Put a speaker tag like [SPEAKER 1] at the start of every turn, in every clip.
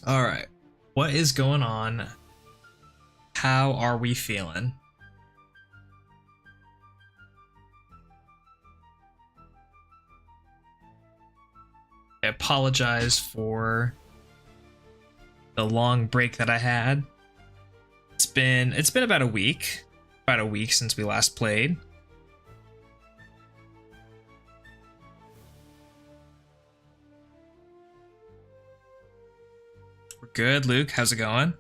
[SPEAKER 1] All right. What is going on? How are we feeling? I apologize for the long break that I had. It's been about a week. About a week since we last played. We're good, Luke. How's it going?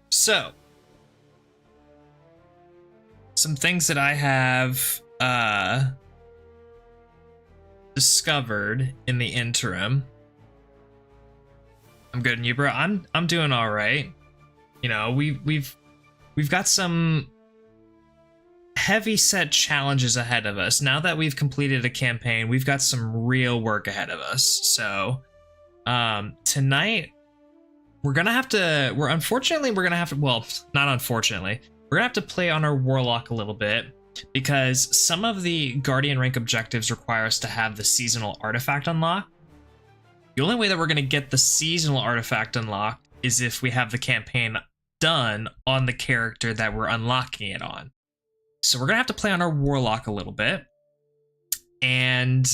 [SPEAKER 1] So, some things that I have discovered in the interim. I'm good, and you, bro? I'm doing all right. You know, we've got some heavy set challenges ahead of us. Now that we've completed a campaign, we've got some real work ahead of us. So, tonight we're gonna have to. Well, not unfortunately. We're gonna have to play on our warlock a little bit because some of the Guardian rank objectives require us to have the seasonal artifact unlocked. The only way that we're gonna get the seasonal artifact unlocked is if we have the campaign done on the character that we're unlocking it on. So we're gonna have to play on our warlock a little bit and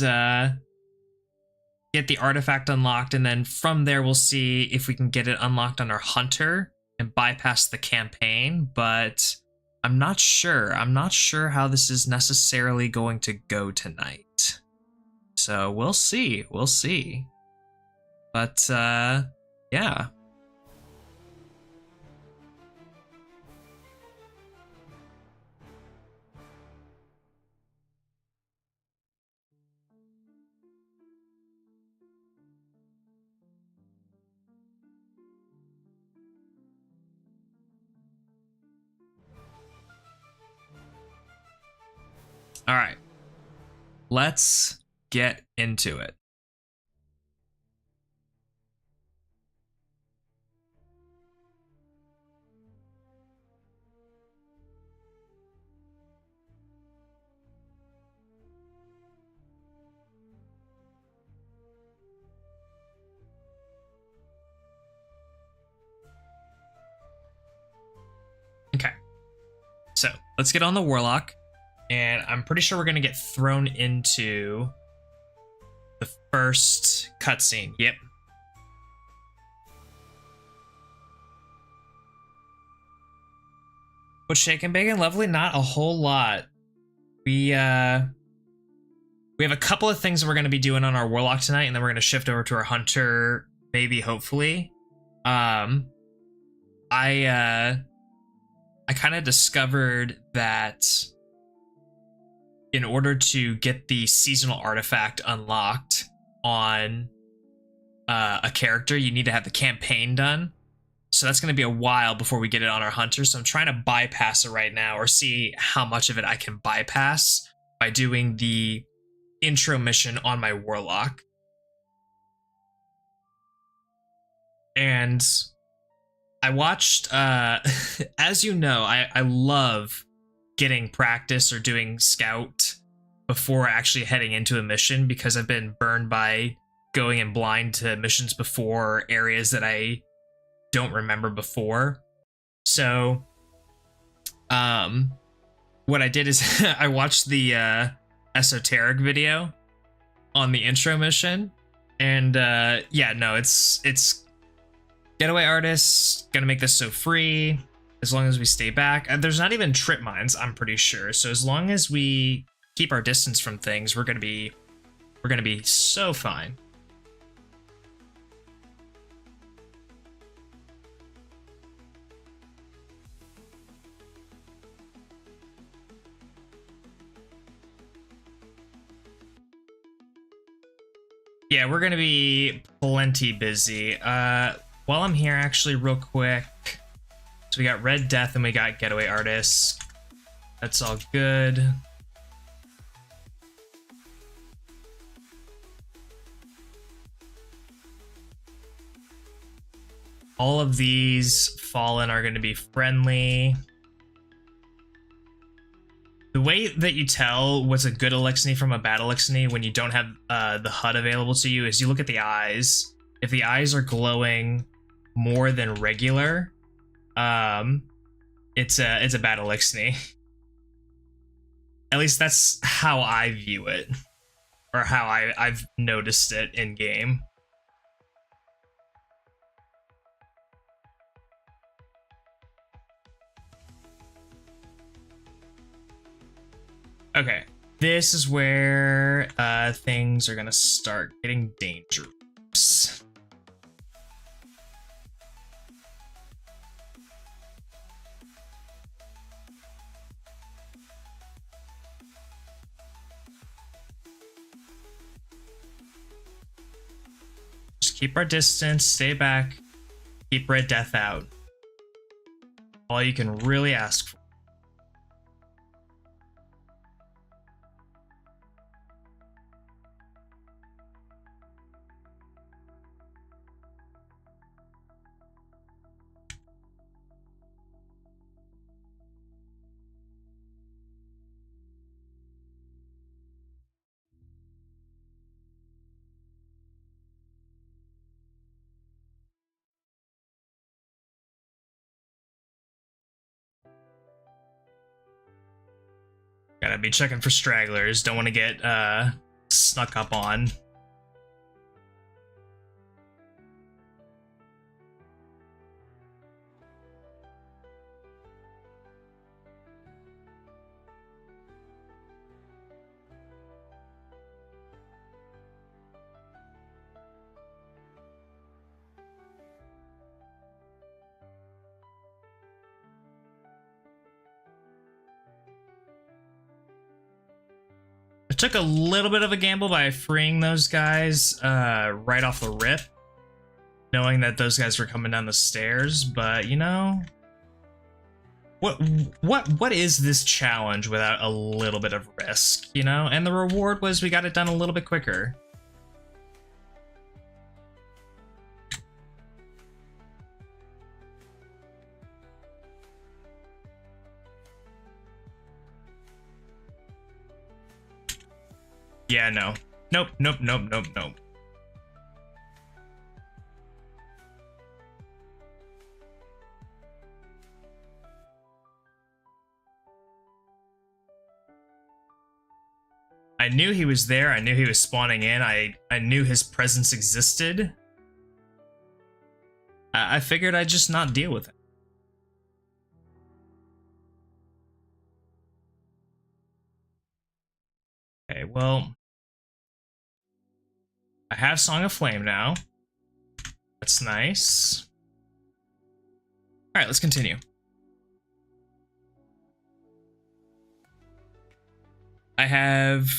[SPEAKER 1] get the artifact unlocked, and then from there we'll see if we can get it unlocked on our hunter and bypass the campaign. But I'm not sure. I'm not sure how this is necessarily going to go tonight. So we'll see. We'll see. But yeah. All right, let's get into it. Okay, so let's get on the warlock. And I'm pretty sure we're going to get thrown into the first cutscene. Yep. What's shaking, bacon? Lovely. Not a whole lot. We have a couple of things that we're going to be doing on our warlock tonight, and then we're going to shift over to our hunter, maybe, hopefully. I kind of discovered that in order to get the seasonal artifact unlocked on a character, you need to have the campaign done. So that's going to be a while before we get it on our hunter. So I'm trying to bypass it right now, or see how much of it I can bypass by doing the intro mission on my warlock. And I watched, as you know, I love getting practice or doing scout before actually heading into a mission, because I've been burned by going in blind to missions before, areas that I don't remember before. So what I did is I watched the esoteric video on the intro mission, and yeah, no, it's getaway artists gonna make this so free as long as we stay back. There's not even trip mines, I'm pretty sure. So as long as we keep our distance from things, we're gonna be so fine. Yeah, we're gonna be plenty busy. while I'm here, actually, real quick. So we got Red Death and we got Getaway Artist. That's all good. All of these Fallen are going to be friendly. The way that you tell what's a good Eliksni from a bad Eliksni when you don't have the HUD available to you is you look at the eyes. If the eyes are glowing more than regular, it's a bad Eliksni. At least that's how I view it, or how I've noticed it in game. Okay, this is where things are gonna start getting dangerous. Just keep our distance, stay back, keep Red Death out. All you can really ask for. Gotta be checking for stragglers. Don't want to get snuck up on. Took a little bit of a gamble by freeing those guys right off the rip, knowing that those guys were coming down the stairs, but you know, what is this challenge without a little bit of risk, you know? And the reward was we got it done a little bit quicker. Yeah, no. Nope, nope, nope, nope, nope. I knew he was there. I knew he was spawning in. I knew his presence existed. I figured I'd just not deal with it. Okay, well, I have Song of Flame now. That's nice. All right, let's continue. I have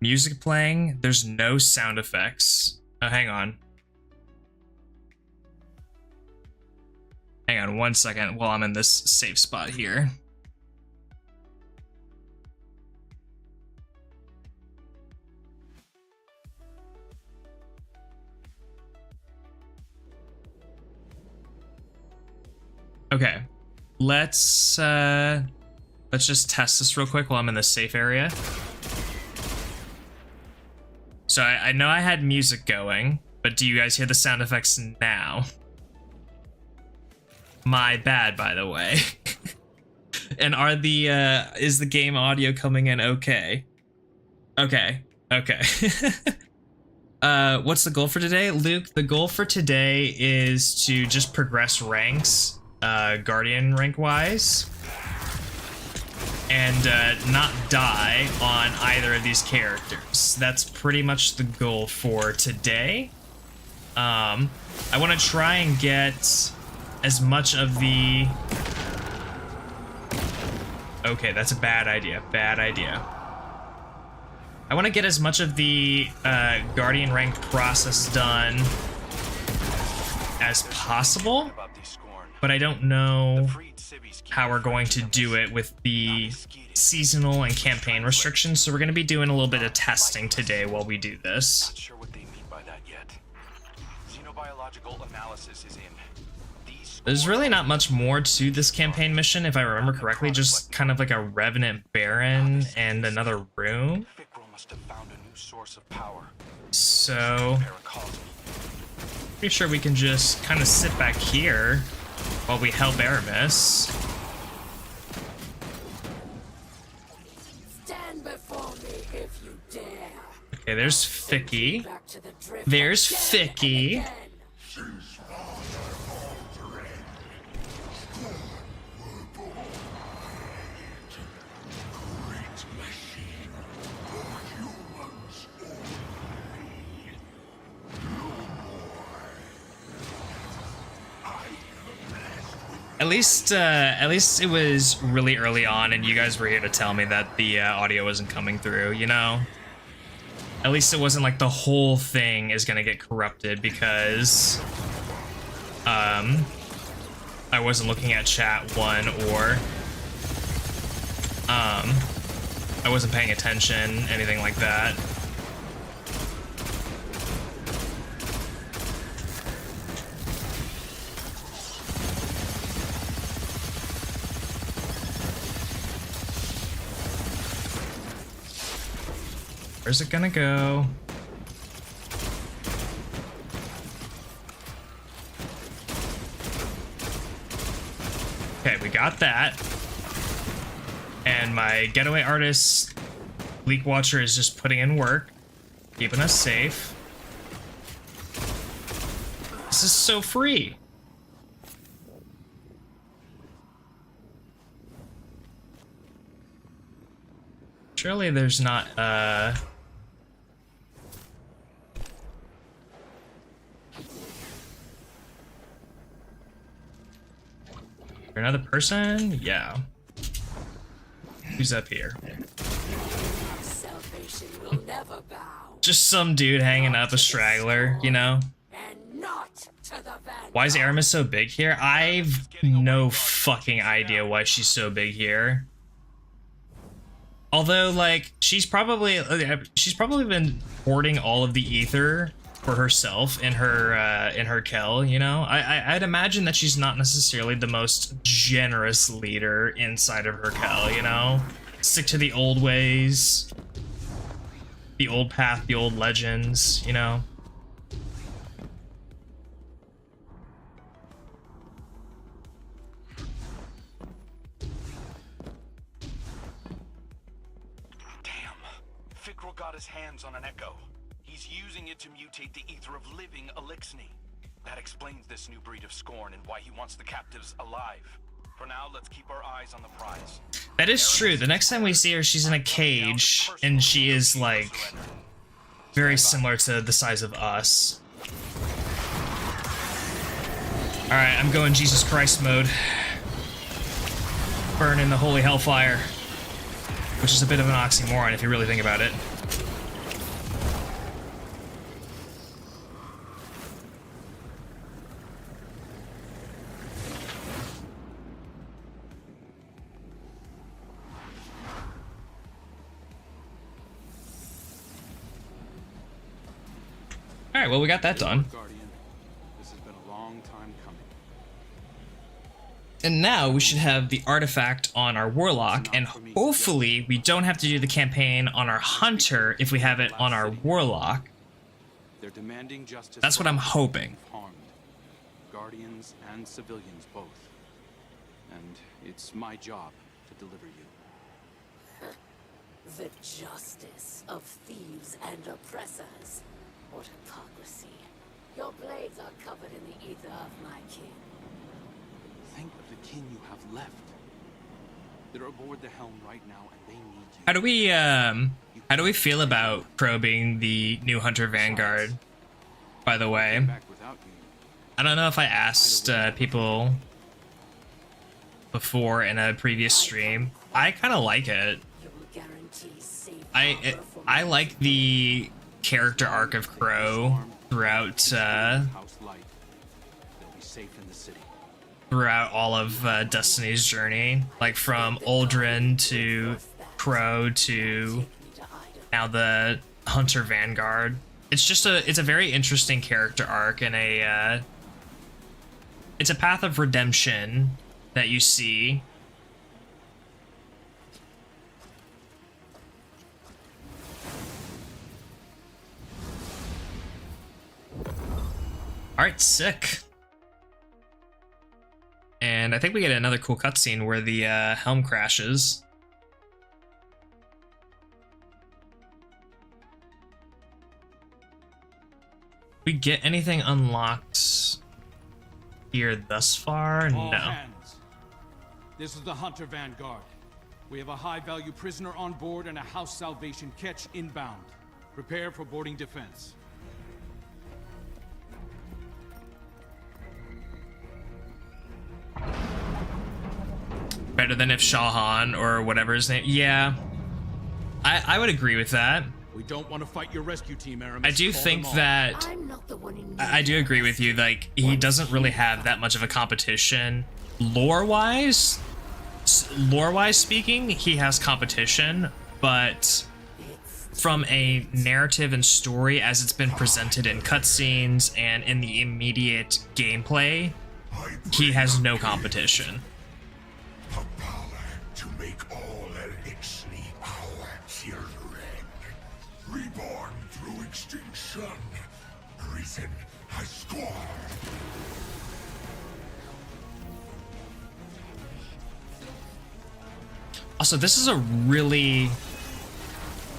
[SPEAKER 1] music playing. There's no sound effects. Oh, hang on. Hang on 1 second while I'm in this safe spot here. Okay, let's just test this real quick while I'm in the safe area. So I know I had music going, but do you guys hear the sound effects now? My bad, by the way. And are the is the game audio coming in okay? Okay, okay. What's the goal for today, Luke? The goal for today is to just progress ranks. Guardian rank wise, and not die on either of these characters. That's pretty much the goal for today. I want to try and get as much of the... Okay, that's a bad idea. Bad idea. I want to get as much of the Guardian rank process done as possible, but I don't know how we're going to do it with the seasonal and campaign restrictions, so we're going to be doing a little bit of testing today while we do this.
[SPEAKER 2] Not sure what they mean by that yet. Xenobiological analysis is in.
[SPEAKER 1] There's really not much more to this campaign mission, if I remember correctly, just kind of like a Revenant Baron and another room. So, pretty sure we can just kind of sit back here while we help Aramis.
[SPEAKER 3] Stand before me if you dare.
[SPEAKER 1] Okay, there's Ficky. There's Ficky. At least it was really early on, and you guys were here to tell me that the audio wasn't coming through. You know, at least it wasn't like the whole thing is gonna get corrupted because I wasn't looking at chat one, or I wasn't paying attention, anything like that. Where's it gonna go? Okay, we got that. And my getaway artist, Leak Watcher, is just putting in work, keeping us safe. This is so free. Surely there's not, another person? Yeah. Who's up here?
[SPEAKER 3] Salvation will never bow.
[SPEAKER 1] Just some dude hanging up, a straggler, you know?
[SPEAKER 3] And not to the vanguard.
[SPEAKER 1] Why is Aramis so big here? I've no fucking idea why she's so big here. Although, like, she's probably been hoarding all of the ether for herself in her Kel, you know? I'd imagine that she's not necessarily the most generous leader inside of her Kel, you know? Stick to the old ways, the old path, the old legends, you know?
[SPEAKER 2] Got his hands on an echo. He's using it to mutate the ether of living Elixni. That explains this new breed of Scorn and why he wants the captives alive. For now, let's keep our eyes on the prize.
[SPEAKER 1] That is true. The next time we see her, she's in a cage, and she is, like, very similar to the size of us. Alright, I'm going Jesus Christ mode. Burn in the holy hellfire. Which is a bit of an oxymoron if you really think about it. Alright, well, we got that done.
[SPEAKER 2] Guardian, this has been a long time coming.
[SPEAKER 1] And now we should have the artifact on our Warlock, and hopefully we don't have to do the campaign on our Hunter if we have it on our Warlock.
[SPEAKER 2] They're demanding justice.
[SPEAKER 1] That's what I'm hoping.
[SPEAKER 2] Harmed. Guardians and civilians both. And it's my job to deliver you.
[SPEAKER 3] The justice of thieves and oppressors. What hypocrisy. Your blades are covered in the ether of my kin.
[SPEAKER 2] Think of the kin you have left. They're aboard the helm right now, and they need you.
[SPEAKER 1] How do we feel about probing the new Hunter Vanguard, by the way?
[SPEAKER 2] Back without you.
[SPEAKER 1] I don't know if I asked people before in a previous stream. I kind of like it.
[SPEAKER 3] You will guarantee safe
[SPEAKER 1] I like the character arc of Crow throughout
[SPEAKER 4] safe in the city.
[SPEAKER 1] throughout all of Destiny's journey, like from Aldrin to Crow to now the Hunter Vanguard. It's a very interesting character arc and it's a path of redemption that you see. All right, sick. And I think we get another cool cutscene where the helm crashes. We get anything unlocked here thus far?
[SPEAKER 4] All
[SPEAKER 1] No.
[SPEAKER 4] hands. This is the Hunter Vanguard. We have a high-value prisoner on board and a house salvation catch inbound. Prepare for boarding defense.
[SPEAKER 1] Better than if Shahan or whatever his name. Yeah, I would agree with that.
[SPEAKER 4] We don't want to fight your rescue team, Aramis.
[SPEAKER 1] I do
[SPEAKER 4] Call
[SPEAKER 1] think
[SPEAKER 4] them off.
[SPEAKER 1] that
[SPEAKER 3] I'm not the one in
[SPEAKER 1] I do agree with you. Like, he doesn't really have that much of a competition lore-wise. Lore-wise speaking, he has competition, but from a narrative and story as it's been presented in cutscenes and in the immediate gameplay, he has no competition.
[SPEAKER 5] The power to make all Elixni our children. Reborn through extinction. Risen as scorn.
[SPEAKER 1] Also, this is a really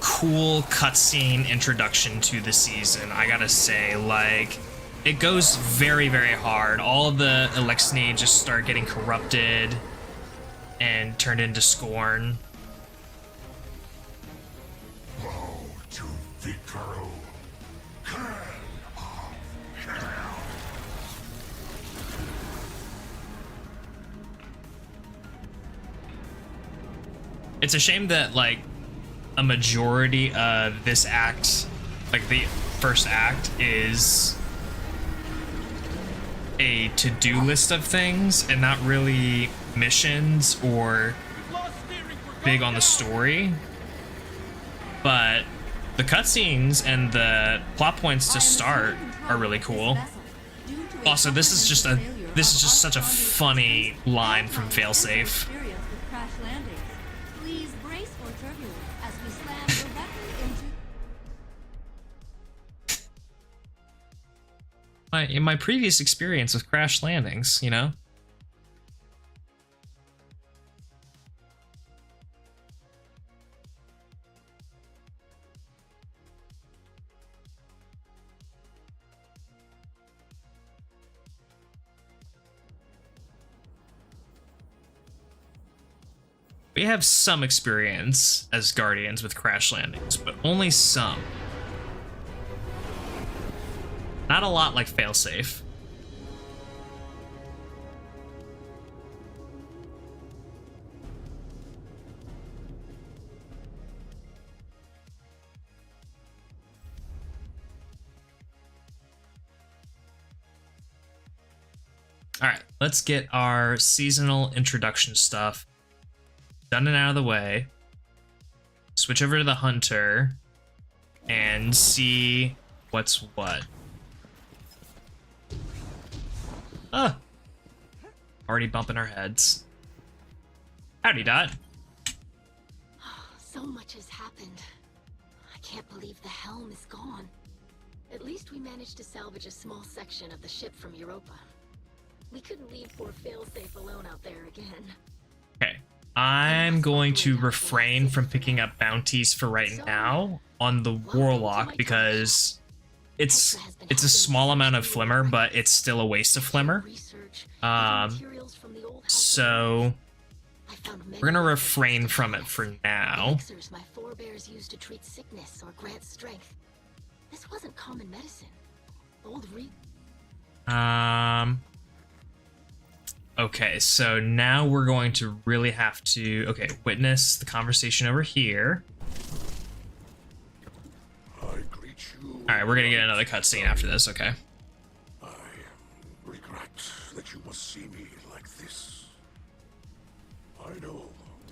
[SPEAKER 1] cool cutscene introduction to the season, I gotta say. Like, it goes very, very hard. All of the Elixni just start getting corrupted and turned into scorn.
[SPEAKER 5] Woe to Vicaro. Can of hell.
[SPEAKER 1] It's a shame that, like, a majority of this act, like the first act, is a to-do list of things and not really missions or big on the story. But the cutscenes and the plot points to start are really cool. Also, this is just such a funny line from Failsafe.
[SPEAKER 6] Please brace for turbulence as we slam directly into.
[SPEAKER 1] In my previous experience with crash landings, you know? We have some experience as Guardians with crash landings, but only some. Not a lot like Failsafe. Alright, let's get our seasonal introduction stuff done and out of the way. Switch over to the Hunter and see what's what. Already bumping our heads. Howdy, Dot.
[SPEAKER 3] So much has happened. I can't believe the helm is gone. At least we managed to salvage a small section of the ship from Europa. We couldn't leave poor Failsafe alone out there again.
[SPEAKER 1] Okay. I'm going to refrain from picking up bounties for right now on the Warlock because it's a small amount of Flimmer, but it's still a waste of Flimmer. So we're gonna refrain from it for now.
[SPEAKER 3] My forebears used to treat sickness or grant strength. This wasn't common medicine. Old
[SPEAKER 1] Okay, so now we're going to really have to, witness the conversation over here.
[SPEAKER 5] I greet you.
[SPEAKER 1] Alright, we're gonna get another cutscene after this, okay.
[SPEAKER 5] I regret must see me like this. Ido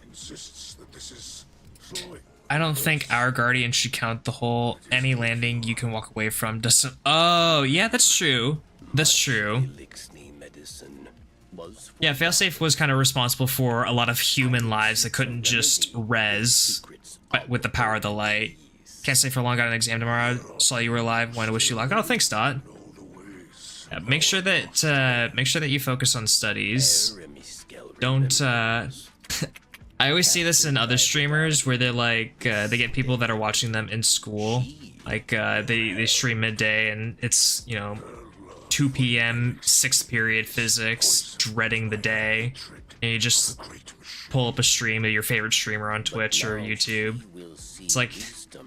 [SPEAKER 5] insists that this is flowing.
[SPEAKER 1] I don't think our Guardian should count the whole any landing you can walk away from doesn't. Oh, yeah, that's true. That's true. Yeah, Failsafe was kind of responsible for a lot of human lives that couldn't just res with the power of the light. Can't stay for long, got an exam tomorrow. Saw you were alive, wanted to wish you luck. Oh, thanks, Dot. Yeah, make sure that you focus on studies. Don't I always see this in other streamers where they're like they get people that are watching them in school. Like they stream midday and it's, you know, 2 p.m. 6th period physics, dreading the day, and you just pull up a stream of your favorite streamer on Twitch or YouTube. It's like,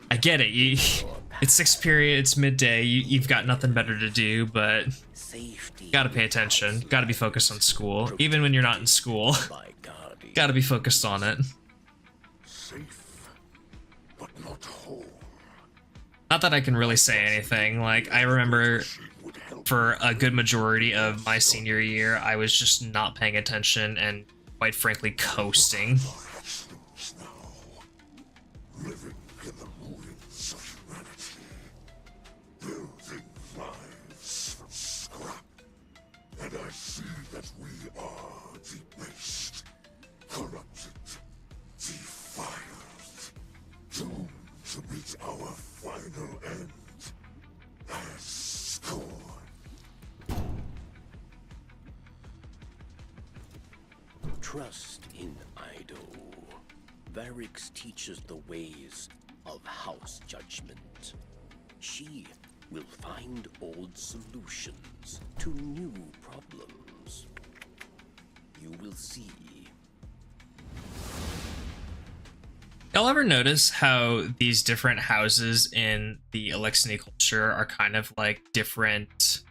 [SPEAKER 1] I get it, it's 6th period, it's midday, you've got nothing better to do, but gotta pay attention, gotta be focused on school, even when you're not in school. Gotta be focused on it.
[SPEAKER 5] Safe, but not whole.
[SPEAKER 1] Not that I can really say anything. Like, I remember for a good majority of my senior year, I was just not paying attention and, quite frankly, coasting.
[SPEAKER 5] Living in the ruins of humanity, building lives from scrap, and I see that we are debased, corrupted, defiled, doomed to meet our final end as scorn.
[SPEAKER 7] Trust in Ido. Varix teaches the ways of house judgment. She will find old solutions to new problems. You will see.
[SPEAKER 1] Y'all ever notice how these different houses in the Elixni culture are kind of like different?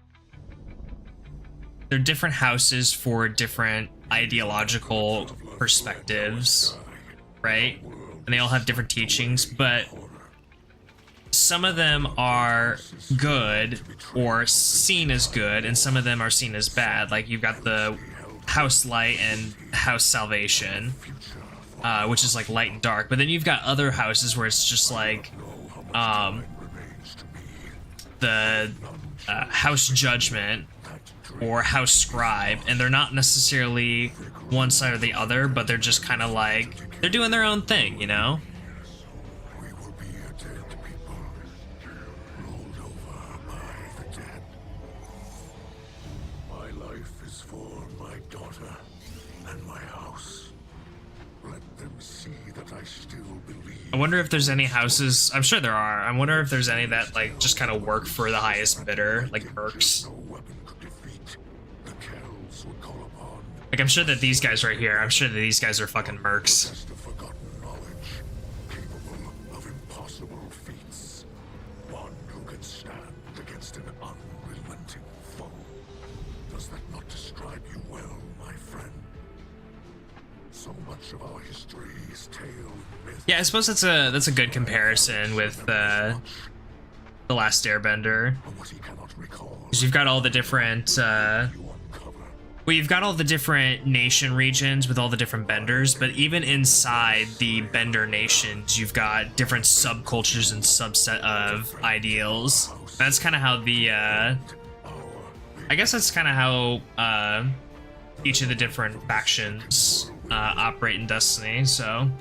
[SPEAKER 1] They're different houses for different ideological perspectives, right? And they all have different teachings, but some of them are good or seen as good, and some of them are seen as bad. Like, you've got the House Light and House Salvation, which is like light and dark, but then you've got other houses where it's just like the House Judgment or House Scribe, and they're not necessarily one side or the other, but they're just kind of like, they're doing their own thing, you know?
[SPEAKER 5] We will be a dead people, ruled over by the dead. My life is for my daughter and my house. Let them see that I still believe.
[SPEAKER 1] I wonder if there's any houses, I'm sure there are, I wonder if there's any that like just kind of work for the highest bidder, like mercs.
[SPEAKER 5] No weapon could defeat. The Kells would call upon.
[SPEAKER 1] Like, I'm sure that these guys right here, I'm sure that these guys are fucking mercs.
[SPEAKER 5] Just a forgotten knowledge, capable of impossible feats. One who can stand against an unrelenting foe. Does that not describe you well, my friend? So much of our history is tale and myth.
[SPEAKER 1] Yeah, I suppose that's a good comparison with The Last Airbender.
[SPEAKER 5] But what he cannot recall,
[SPEAKER 1] Because you've got all the different,
[SPEAKER 5] you uncover.
[SPEAKER 1] well, you've got all the different nation regions with all the different benders, but even inside the bender nations, you've got different subcultures and subset of ideals. That's kind of how the, I guess that's kind of how each of the different factions operate in Destiny, so
[SPEAKER 5] And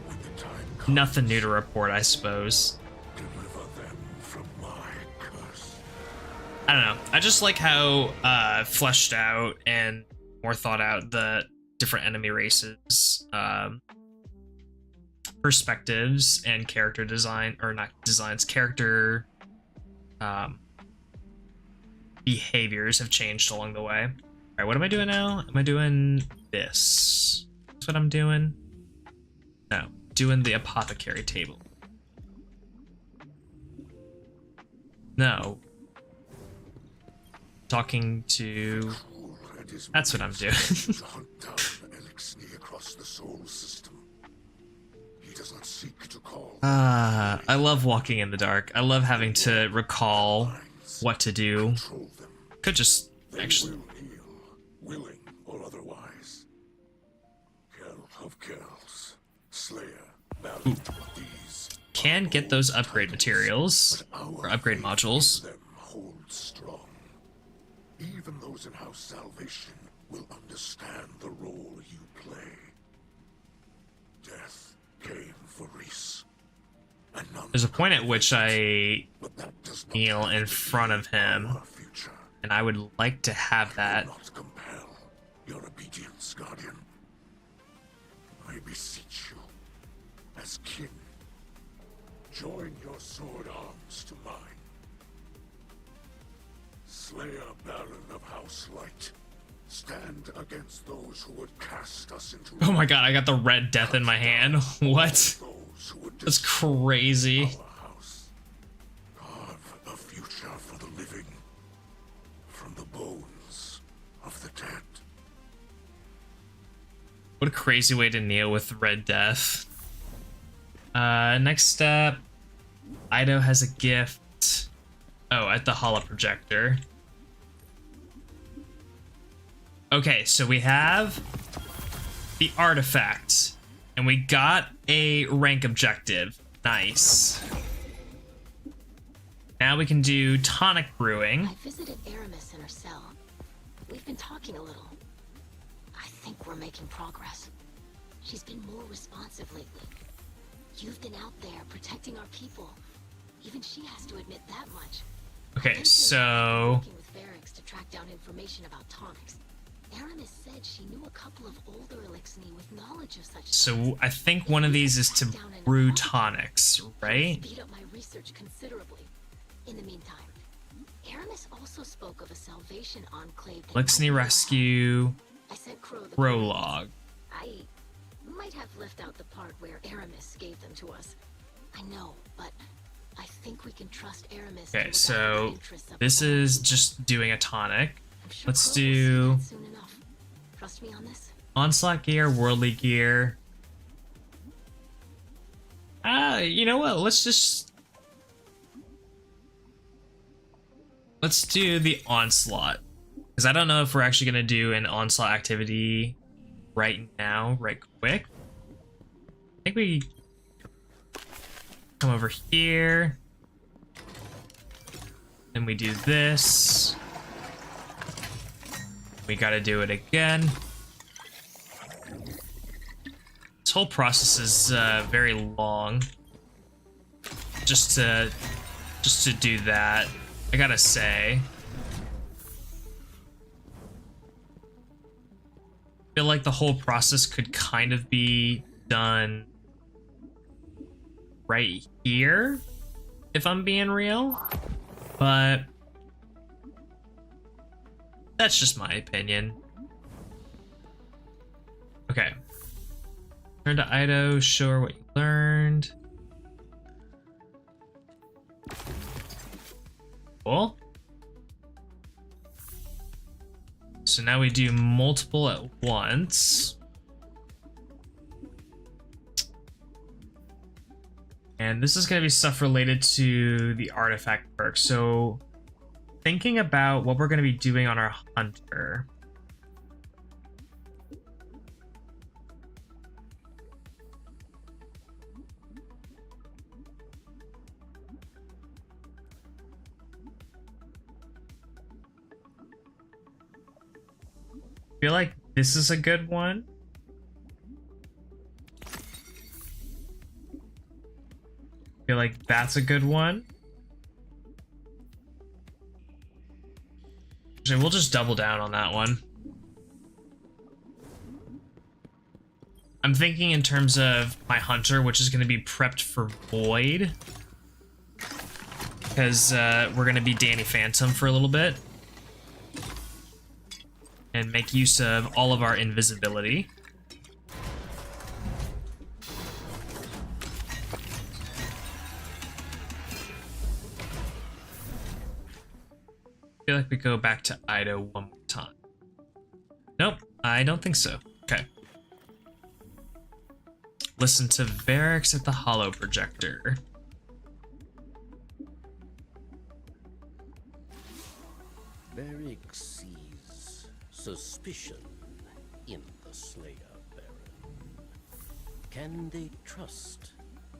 [SPEAKER 5] when the time comes,
[SPEAKER 1] nothing new to report, I suppose.
[SPEAKER 5] deliver them from my curse.
[SPEAKER 1] I don't know. I just like how fleshed out and more thought out the different enemy races, perspectives, and character design, or not designs, character behaviors have changed along the way. All right, what am I doing now? Am I doing this? That's what I'm doing? No, doing the apothecary table. No. Talking to... That's what I'm doing.
[SPEAKER 5] To hunt down Elixni across the soul system. He does not seek to call.
[SPEAKER 1] I love walking in the dark. I love having to recall what to do.
[SPEAKER 5] Control them.
[SPEAKER 1] Could just
[SPEAKER 5] They
[SPEAKER 1] actually...
[SPEAKER 5] will heal. willing or otherwise. Kell of Kells, Slayer, Baron of these.
[SPEAKER 1] Can get those upgrade materials, or upgrade modules.
[SPEAKER 5] Them hold strong. Even those in House Salvation will understand the role you play. Death came for Reese. And none
[SPEAKER 1] There's a point at which I
[SPEAKER 5] but that does not
[SPEAKER 1] kneel in front of him,
[SPEAKER 5] our future.
[SPEAKER 1] and I would like to have that.
[SPEAKER 5] Not compel your obedience, Guardian. I beseech you, as kin, join your sword arms to mine. Slayer Baron of House Light, stand against those who would cast us into.
[SPEAKER 1] Oh my god, I got the red death in my hand. What?
[SPEAKER 5] Those who would
[SPEAKER 1] That's
[SPEAKER 5] destroy
[SPEAKER 1] crazy.
[SPEAKER 5] our house. Carve a future for the living from the bones of the dead.
[SPEAKER 1] What a crazy way to kneel with red death. Next up, Ido has a gift. Oh, at the holo projector. Okay, so we have the artifact, and we got a rank objective. Nice. Now we can do tonic brewing.
[SPEAKER 3] I visited Aramis in her cell. We've been talking a little. I think we're making progress. She's been more responsive lately. You've been out there protecting our people. Even she has to admit that much.
[SPEAKER 1] Okay, so
[SPEAKER 3] Working with Varix to track down information about tonics. Aramis said she knew a couple of older Elixni with knowledge of such.
[SPEAKER 1] so I think one of these is to brew tonics, right?
[SPEAKER 3] Speed up my research considerably. In the meantime, Aramis also spoke of a Salvation enclave. that
[SPEAKER 1] Elixni
[SPEAKER 3] might be
[SPEAKER 1] Rescue
[SPEAKER 3] I sent Crow the
[SPEAKER 1] prologue.
[SPEAKER 3] I might have left out the part where Aramis gave them to us. I know, but I think we can trust Aramis. to
[SPEAKER 1] Okay,
[SPEAKER 3] look out for the
[SPEAKER 1] so
[SPEAKER 3] interests of
[SPEAKER 1] this
[SPEAKER 3] the
[SPEAKER 1] is
[SPEAKER 3] world.
[SPEAKER 1] just doing a tonic.
[SPEAKER 3] I'm sure
[SPEAKER 1] let's
[SPEAKER 3] Crow will see
[SPEAKER 1] do-
[SPEAKER 3] that soon enough. Trust me on this.
[SPEAKER 1] Onslaught gear, worldly gear. You know what? Let's do the onslaught. Because I don't know if we're actually gonna do an onslaught activity right now, right quick. I think we come over here. Then we do this. We gotta do it again. This whole process is very long. Just to do that, I gotta say. I feel like the whole process could kind of be done right here, if I'm being real. But that's just my opinion. Okay. Turn to Ido, show her what you learned. Cool. So now we do multiple at once. And this is going to be stuff related to the artifact perk. So thinking about what we're going to be doing on our hunter. I feel like this is a good one. I feel like that's a good one. Actually, we'll just double down on that one. I'm thinking in terms of my hunter, which is going to be prepped for Void. Because we're going to be Danny Phantom for a little bit. And make use of all of our invisibility. I feel like we go back to Ido one more time. Nope, I don't think so. Okay. Listen to Varix at the holo projector.
[SPEAKER 7] Varix sees suspicion in the Slayer Baron. Can they trust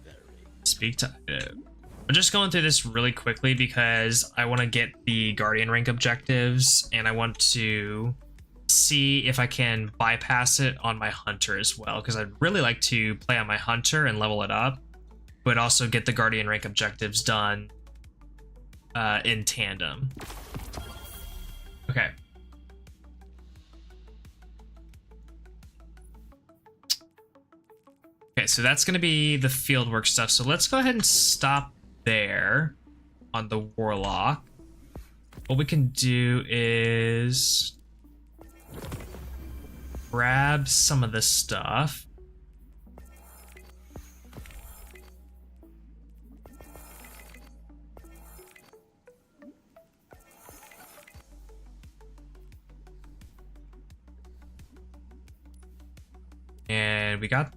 [SPEAKER 7] Varric?
[SPEAKER 1] Speak to... I'm just going through this really quickly because I want to get the Guardian rank objectives, and I want to see if I can bypass it on my Hunter as well, because I'd really like to play on my Hunter and level it up, but also get the Guardian rank objectives done in tandem. Okay. Okay, so that's going to be the fieldwork stuff. So let's go ahead and stop there on the Warlock. What we can do is grab some of this stuff. And we got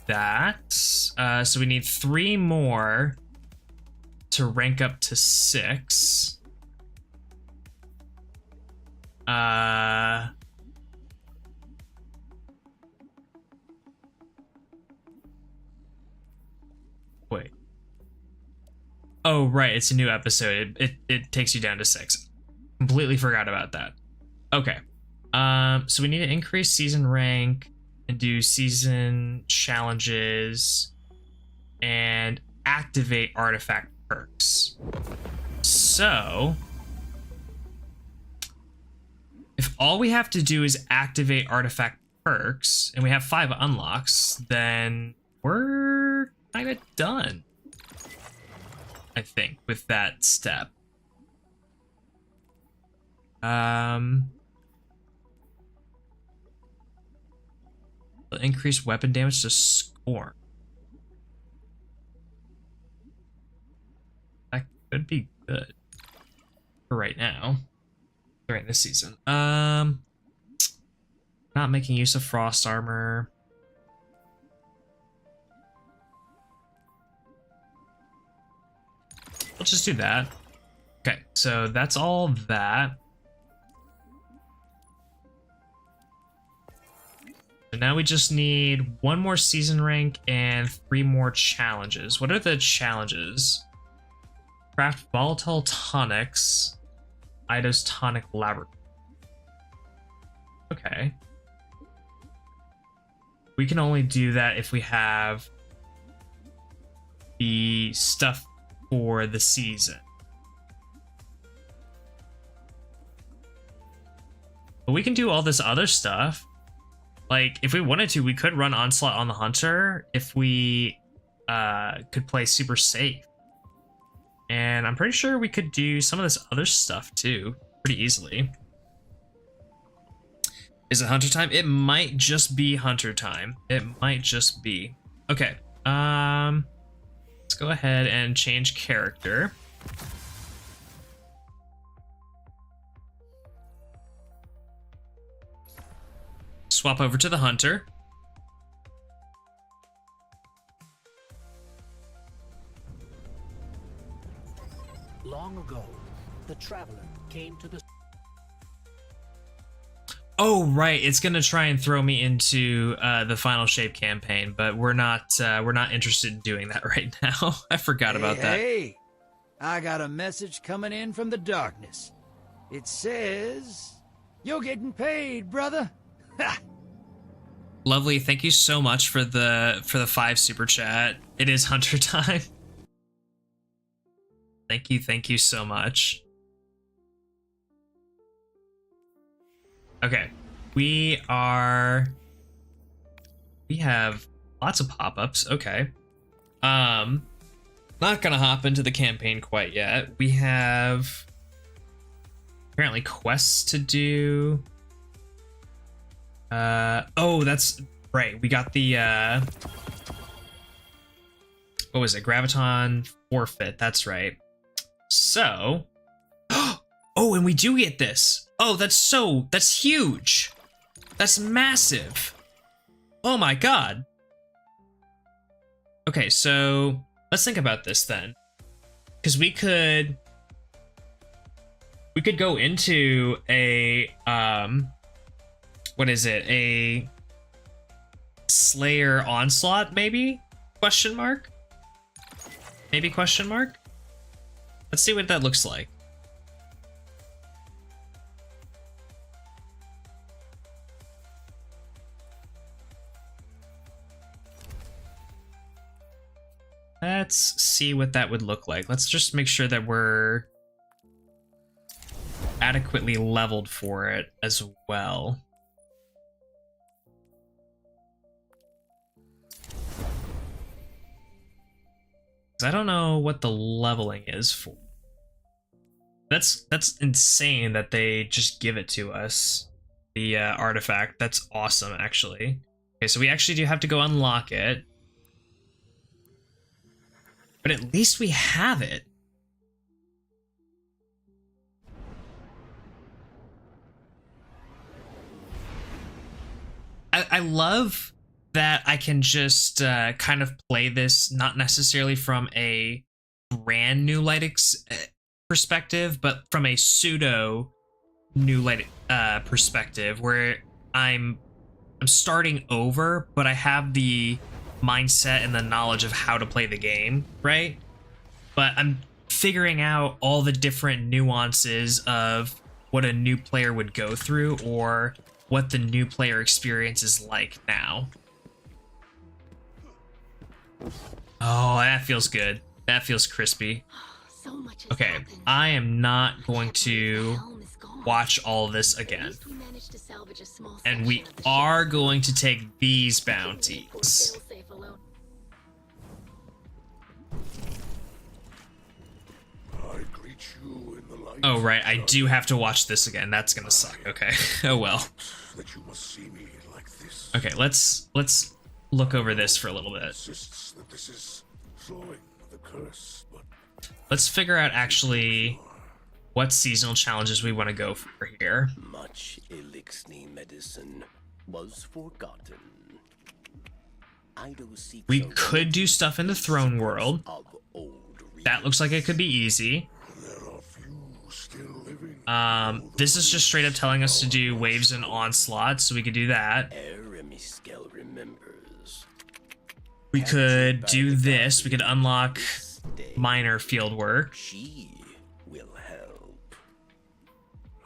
[SPEAKER 1] that. So we need 3 more to rank up to 6. Wait. Oh, right, it's a new episode. It takes you down to 6. Completely forgot about that. Okay. So we need to increase season rank and do season challenges and activate artifact perks. So if all we have to do is activate artifact perks and we have 5 unlocks, then we're kind of done, I think, with that step. Increase weapon damage to Scorn. That could be good for right now, during this season. Not making use of frost armor. Let's just do that. Okay, so that's all that. So now we just need 1 more season rank and 3 more challenges. What are the challenges? Craft volatile tonics. Ida's tonic laboratory. Okay. We can only do that if we have the stuff for the season. But we can do all this other stuff. Like, if we wanted to, we could run Onslaught on the Hunter if we could play super safe. And I'm pretty sure we could do some of this other stuff too, pretty easily. Is it Hunter time? It might just be Hunter time. It might just be. Okay. Let's go ahead and change character. Swap over to the Hunter.
[SPEAKER 8] Long ago, the traveler came to the...
[SPEAKER 1] Oh, right. It's gonna try and throw me into the Final Shape campaign, but we're not interested in doing that right now. I forgot about that.
[SPEAKER 9] Hey, I got a message coming in from the darkness. It says you're getting paid, brother.
[SPEAKER 1] Lovely. Thank you so much for the 5 super chat. It is Hunter time. Thank you so much. Okay. We have lots of pop-ups. Okay. Not gonna hop into the campaign quite yet. We have apparently quests to do. Oh, that's right. We got the what was it? Graviton forfeit. That's right. So, oh, and we do get this. Oh, that's huge. That's massive. Oh my god. Okay, so let's think about this then. Because we could go into a what is it? A Slayer Onslaught, maybe? Question mark? Maybe question mark? Let's see what that looks like. Let's see what that would look like. Let's just make sure that we're adequately leveled for it as well. I don't know what the leveling is for. That's insane that they just give it to us. The artifact. That's awesome, actually. Okay, so we actually do have to go unlock it. But at least we have it. I love that I can just kind of play this not necessarily from a brand new light perspective, but from a pseudo new light perspective, where I'm starting over, but I have the mindset and the knowledge of how to play the game, right? But I'm figuring out all the different nuances of what a new player would go through, or what the new player experience is like now. Oh, that feels good. That feels crispy.
[SPEAKER 3] So much has
[SPEAKER 1] Okay,
[SPEAKER 3] happened.
[SPEAKER 1] I am not going to
[SPEAKER 3] The helm is gone.
[SPEAKER 1] watch all this
[SPEAKER 3] At
[SPEAKER 1] again.
[SPEAKER 3] least we managed to salvage a small
[SPEAKER 1] And we
[SPEAKER 3] section of the ship.
[SPEAKER 1] are going to take these
[SPEAKER 3] Poor
[SPEAKER 1] bounties.
[SPEAKER 3] failsafe alone.
[SPEAKER 5] I greet you in the light.
[SPEAKER 1] Oh, right, I do have to watch this again. That's gonna suck. Okay. Oh well.
[SPEAKER 5] That you must see me like this.
[SPEAKER 1] Okay, let's look over this for a little bit.
[SPEAKER 5] Insists that this is throwing the curse, but
[SPEAKER 1] Let's figure out actually what seasonal challenges we want to go for here.
[SPEAKER 7] Much elixir medicine was forgotten.
[SPEAKER 1] We could do stuff in the throne world. That looks like it could be easy.
[SPEAKER 5] there are few still living.
[SPEAKER 1] This is just straight up telling us to do waves and onslaught, so we could do that.
[SPEAKER 7] Eremiskel remembers.
[SPEAKER 1] We could do this. We could unlock minor field work.
[SPEAKER 7] She will help.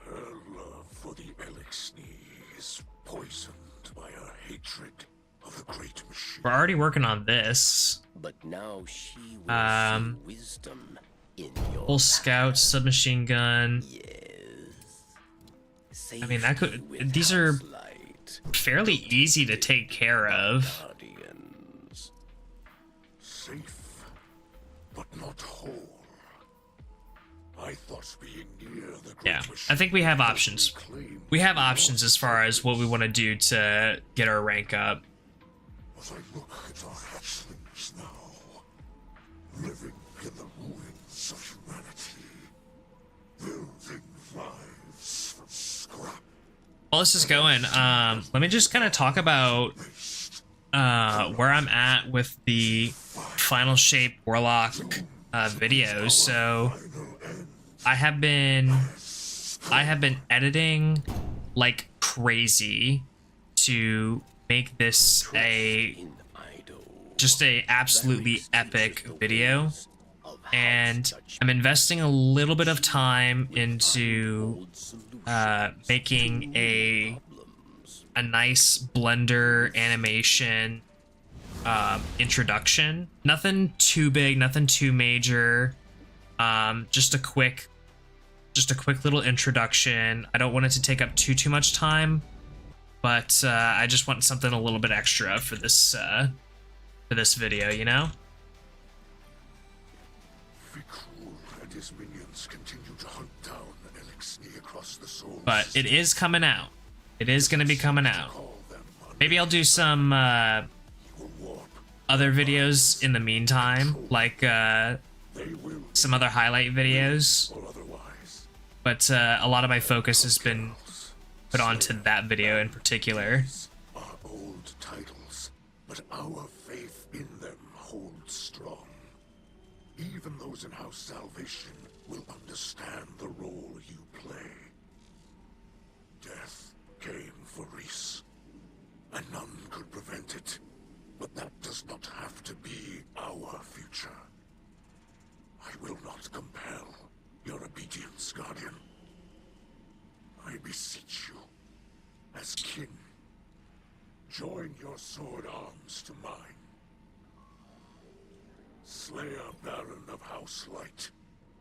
[SPEAKER 5] Her love for the elixir is poisoned by her hatred of the great machine.
[SPEAKER 1] We're already working on this.
[SPEAKER 7] But now she will see wisdom in your
[SPEAKER 1] Full scout, submachine gun.
[SPEAKER 7] Yes.
[SPEAKER 1] I mean, that could. These are fairly easy to take care of.
[SPEAKER 7] Guardians.
[SPEAKER 5] Safe, but not whole. I thought being near the great
[SPEAKER 1] Yeah,
[SPEAKER 5] machine
[SPEAKER 1] I think we have options.
[SPEAKER 5] claim
[SPEAKER 1] We have options as far as what we want to do to get our rank up.
[SPEAKER 5] as I look at our hatchlings now, living in the ruins of humanity, building lives from scrap.
[SPEAKER 1] While this is going, let me just kind of talk about where I'm at with the Final Shape Warlock videos. So I have been editing like crazy to make this just a absolutely epic video, and I'm investing a little bit of time into making a nice Blender animation introduction. Nothing too big, nothing too major. Just a quick little introduction. I don't want it to take up too much time, but I just want something a little bit extra for this video, you know?
[SPEAKER 5] Fikrul and his minions continue to hunt down elixir across the soul.
[SPEAKER 1] But it is coming out. It is going to be coming out.
[SPEAKER 5] Call them
[SPEAKER 1] Maybe I'll do some
[SPEAKER 5] warp.
[SPEAKER 1] other videos in the meantime, like
[SPEAKER 5] They will
[SPEAKER 1] some other highlight videos.
[SPEAKER 5] or otherwise.
[SPEAKER 1] But a lot of my focus has been put onto that video in particular.
[SPEAKER 5] Are old titles, but our faith in them holds strong. Even those in House Salvation will understand the role you play. Death came for Reese, and none could prevent it. But that does not have to be our future. I will not compel your obedience, Guardian. I beseech you, as kin, join your sword arms to mine. Slayer Baron of House Light,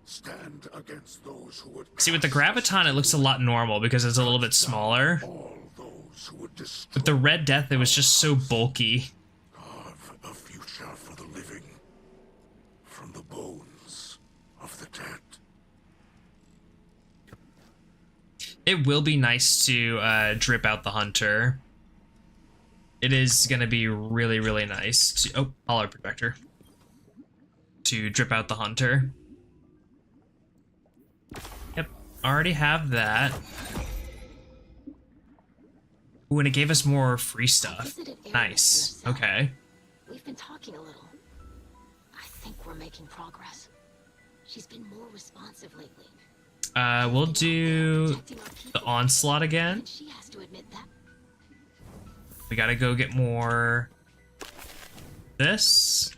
[SPEAKER 5] stand against those who would...
[SPEAKER 1] See, with the Graviton, it looks a lot normal because it's a little bit smaller.
[SPEAKER 5] All those who would destroy...
[SPEAKER 1] With the Red Death, it was just so bulky.
[SPEAKER 5] Carve a future for the living from the bones of the dead.
[SPEAKER 1] It will be nice to drip out the Hunter. It is going to be really, really nice to... Oh, Polar Projector. To drip out the Hunter. Yep, already have that. Ooh, and it gave us more free stuff. Nice. Okay.
[SPEAKER 3] We've been talking a little. I think we're making progress. She's been more responsive lately.
[SPEAKER 1] We'll do the Onslaught again.
[SPEAKER 3] She has to admit that.
[SPEAKER 1] We gotta go get more this.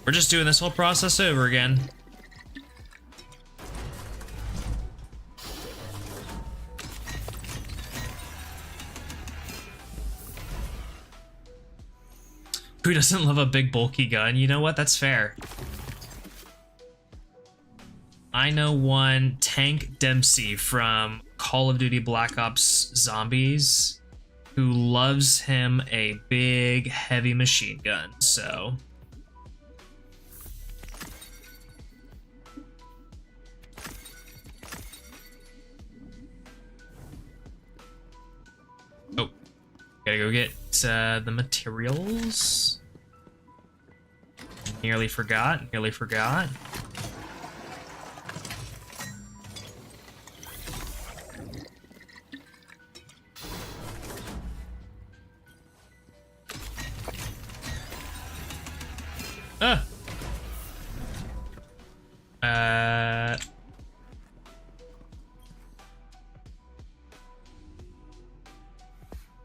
[SPEAKER 1] We're just doing this whole process over again. Who doesn't love a big bulky gun? You know what? That's fair. I know one Tank Dempsey from Call of Duty Black Ops Zombies who loves him a big heavy machine gun, so... Oh, gotta go get the materials. Nearly forgot.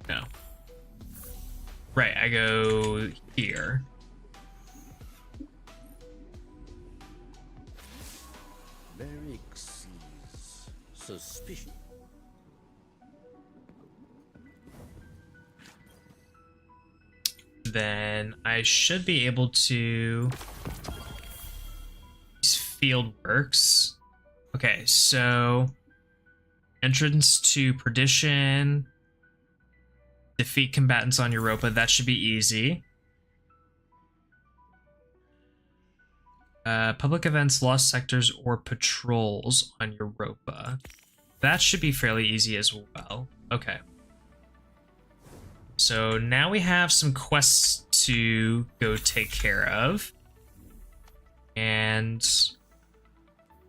[SPEAKER 1] No. Right, I go here.
[SPEAKER 7] Merrick sees suspicion.
[SPEAKER 1] Then I should be able to... These field works. Okay, so... Entrance to Perdition. Defeat combatants on Europa. That should be easy. Public events, lost sectors, or patrols on Europa. That should be fairly easy as well. Okay. So now we have some quests to go take care of. And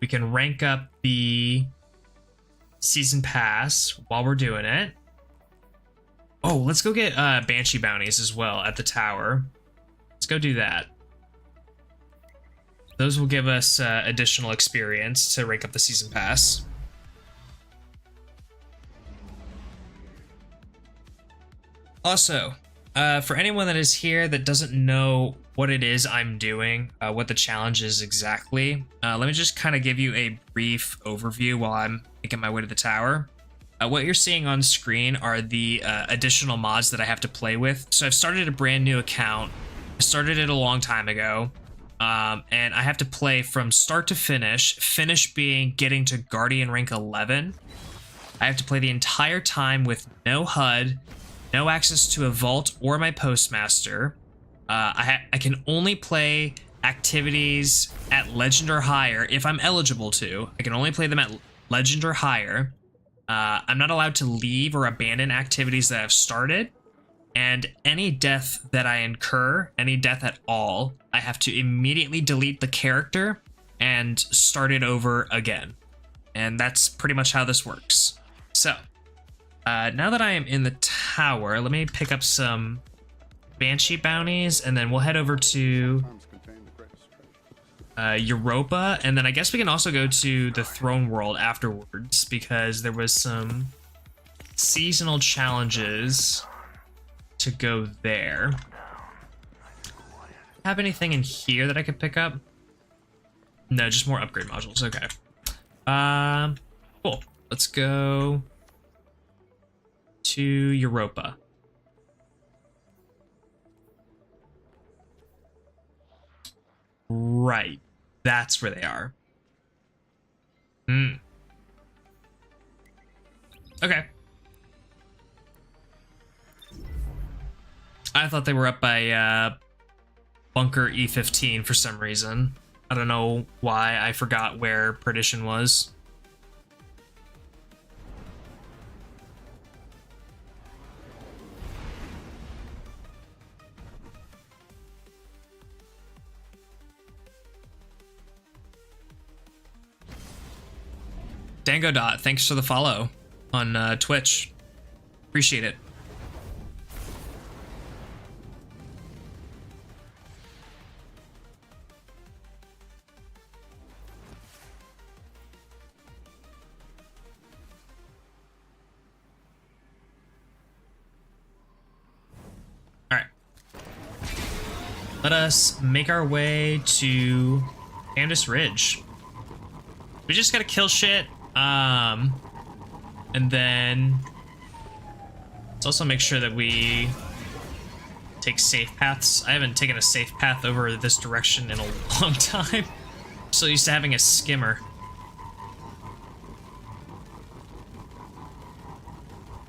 [SPEAKER 1] we can rank up the season pass while we're doing it. Oh, let's go get Banshee bounties as well at the tower. Let's go do that. Those will give us additional experience to rank up the season pass. Also, for anyone that is here that doesn't know what it is I'm doing, what the challenge is exactly, let me just kind of give you a brief overview while I'm making my way to the tower. What you're seeing on screen are the additional mods that I have to play with. So I've started a brand new account. I started it a long time ago. And I have to play from start to finish, finish being getting to Guardian rank 11. I have to play the entire time with no HUD, no access to a vault or my postmaster. I can only play activities at legend or higher if I'm eligible to. I can only play them at legend or higher. I'm not allowed to leave or abandon activities that I've started. And any death that I incur, any death at all, I have to immediately delete the character and start it over again. And that's pretty much how this works. So, now that I am in the tower, let me pick up some Banshee bounties, and then we'll head over to Europa, and then I guess we can also go to the Throne World afterwards because there was some seasonal challenges to go there. Have anything in here that I could pick up? No, just more upgrade modules. Okay. Cool. Let's go to Europa. Right. That's where they are. Okay. I thought they were up by Bunker E15 for some reason. I don't know why. I forgot where Perdition was. Dango Dot, thanks for the follow on Twitch. Appreciate it. All right. Let us make our way to Candace Ridge. We just gotta kill shit. And then let's also make sure that we take safe paths. I haven't taken a safe path over this direction in a long time. I'm so used to having a skimmer.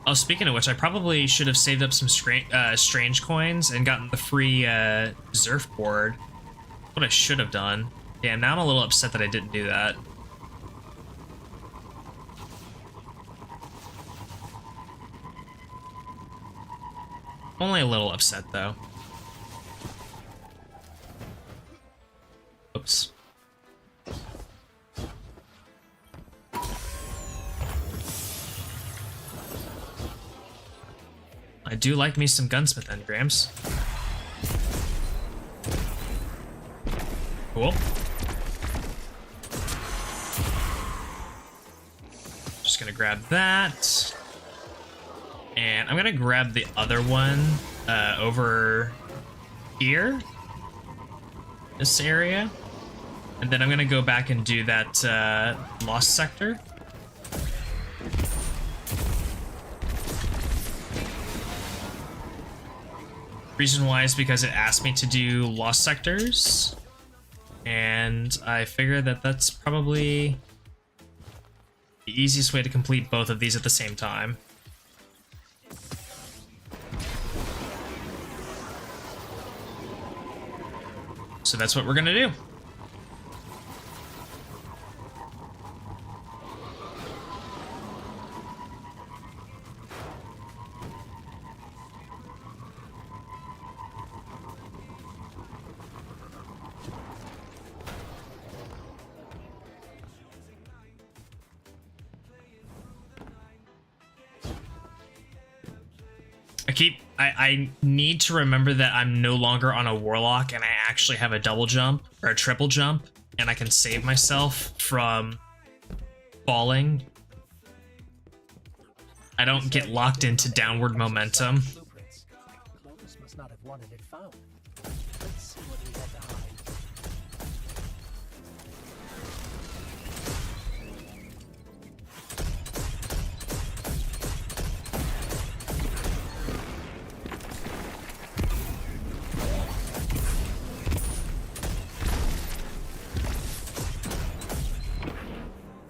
[SPEAKER 1] Oh, speaking of which, I probably should have saved up some strange coins and gotten the free Zerf board. What I should have done. Yeah, now I'm a little upset that I didn't do that. Only a little upset, though. Oops. I do like me some gunsmith engrams. Cool. Just gonna grab that. And I'm gonna grab the other one over here, this area, and then I'm gonna go back and do that lost sector. Reason why is because it asked me to do lost sectors, and I figured that that's probably the easiest way to complete both of these at the same time. So that's what we're gonna do. I need to remember that I'm no longer on a warlock and I actually have a double jump or a triple jump and I can save myself from falling. I don't get locked into downward momentum.
[SPEAKER 8] Lotus must not have wanted it found. Let's see what he had to hide.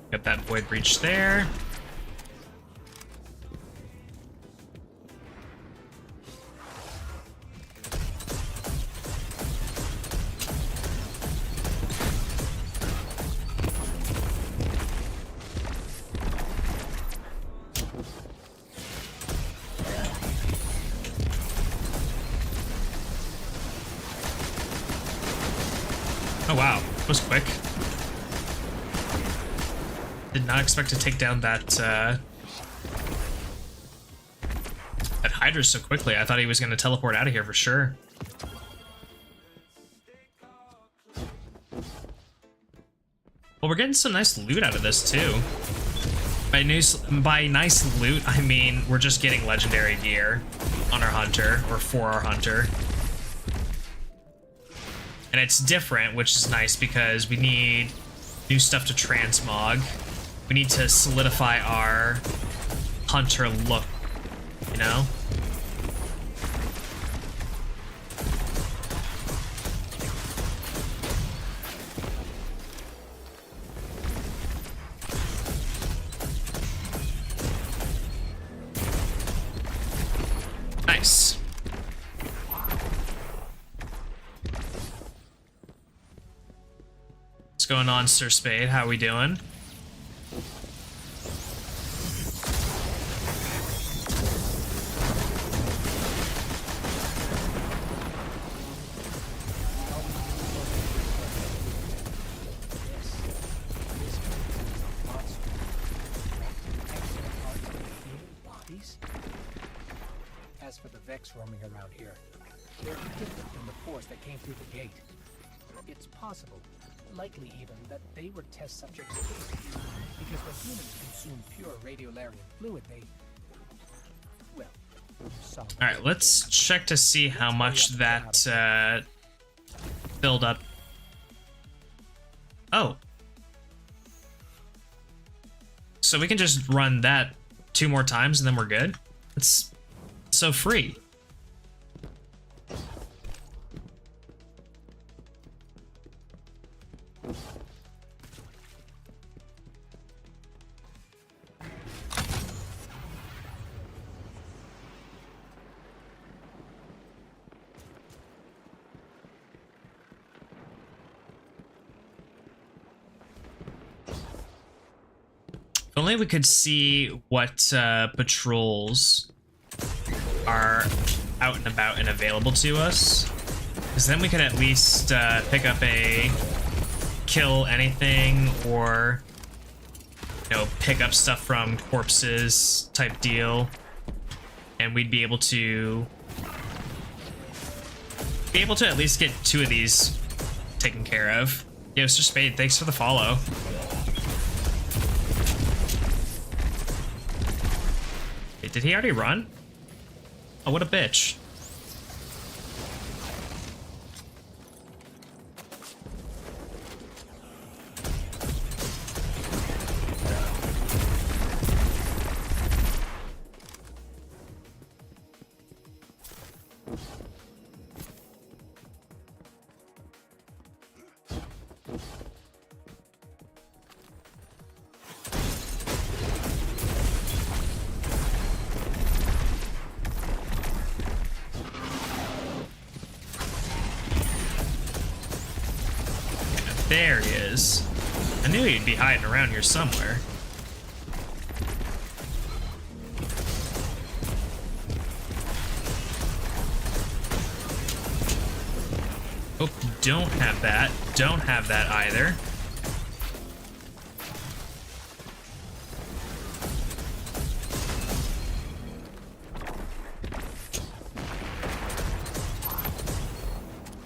[SPEAKER 1] Got that void breach there. Oh wow, that was quick. Did not expect to take down that that Hydra so quickly. I thought he was going to teleport out of here for sure. Well, we're getting some nice loot out of this too. By nice loot, I mean we're just getting legendary gear on our hunter, or for our hunter. And it's different, which is nice because we need new stuff to transmog. We need to solidify our hunter look, you know? Nice. What's going on, Sir Spade? How we doing?
[SPEAKER 8] As for the Vex roaming around here, they're different from the force that came through the gate. It's possible, likely even, that they were test subjects too. Because when humans consume pure radiolarian fluid, they... well...
[SPEAKER 1] Alright, let's check to see how much that filled up. Oh. So we can just run that 2 more times and then we're good? It's so free. If only we could see what patrols are out and about and available to us, because then we could at least pick up a kill anything, or pick up stuff from corpses type deal, and we'd be able to at least get 2 of these taken care of. Yo, Mr. Spade, thanks for the follow. Wait, did he already run? Oh, what a bitch. There he is. I knew he'd be hiding around here somewhere. Oh, don't have that. Don't have that either.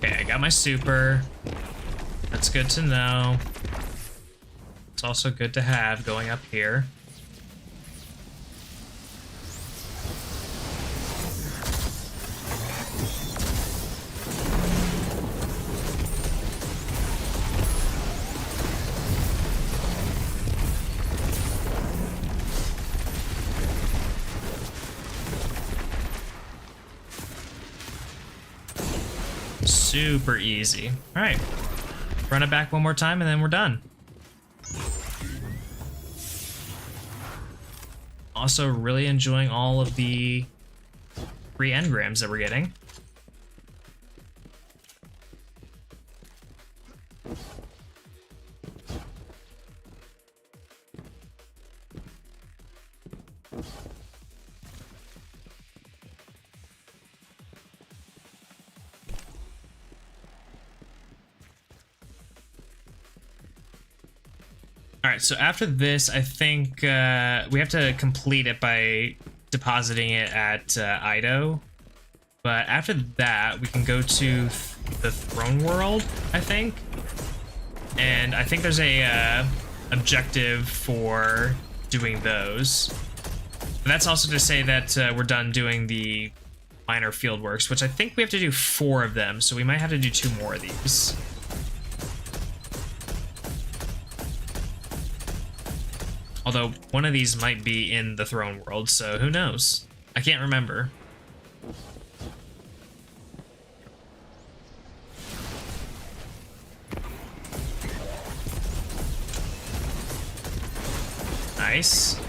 [SPEAKER 1] Okay, I got my super. That's good to know. It's also good to have going up here. Super easy. All right. Run it back one more time and then we're done. Also really enjoying all of the free engrams that we're getting. Alright, so after this, I think we have to complete it by depositing it at Ido. But after that, we can go to the Throne World, I think. and I think there's a objective for doing those. And that's also to say that we're done doing the minor field works, which I think we have to do 4 of them, so we might have to do 2 more of these. Although one of these might be in the throne world, so who knows? I can't remember. Nice.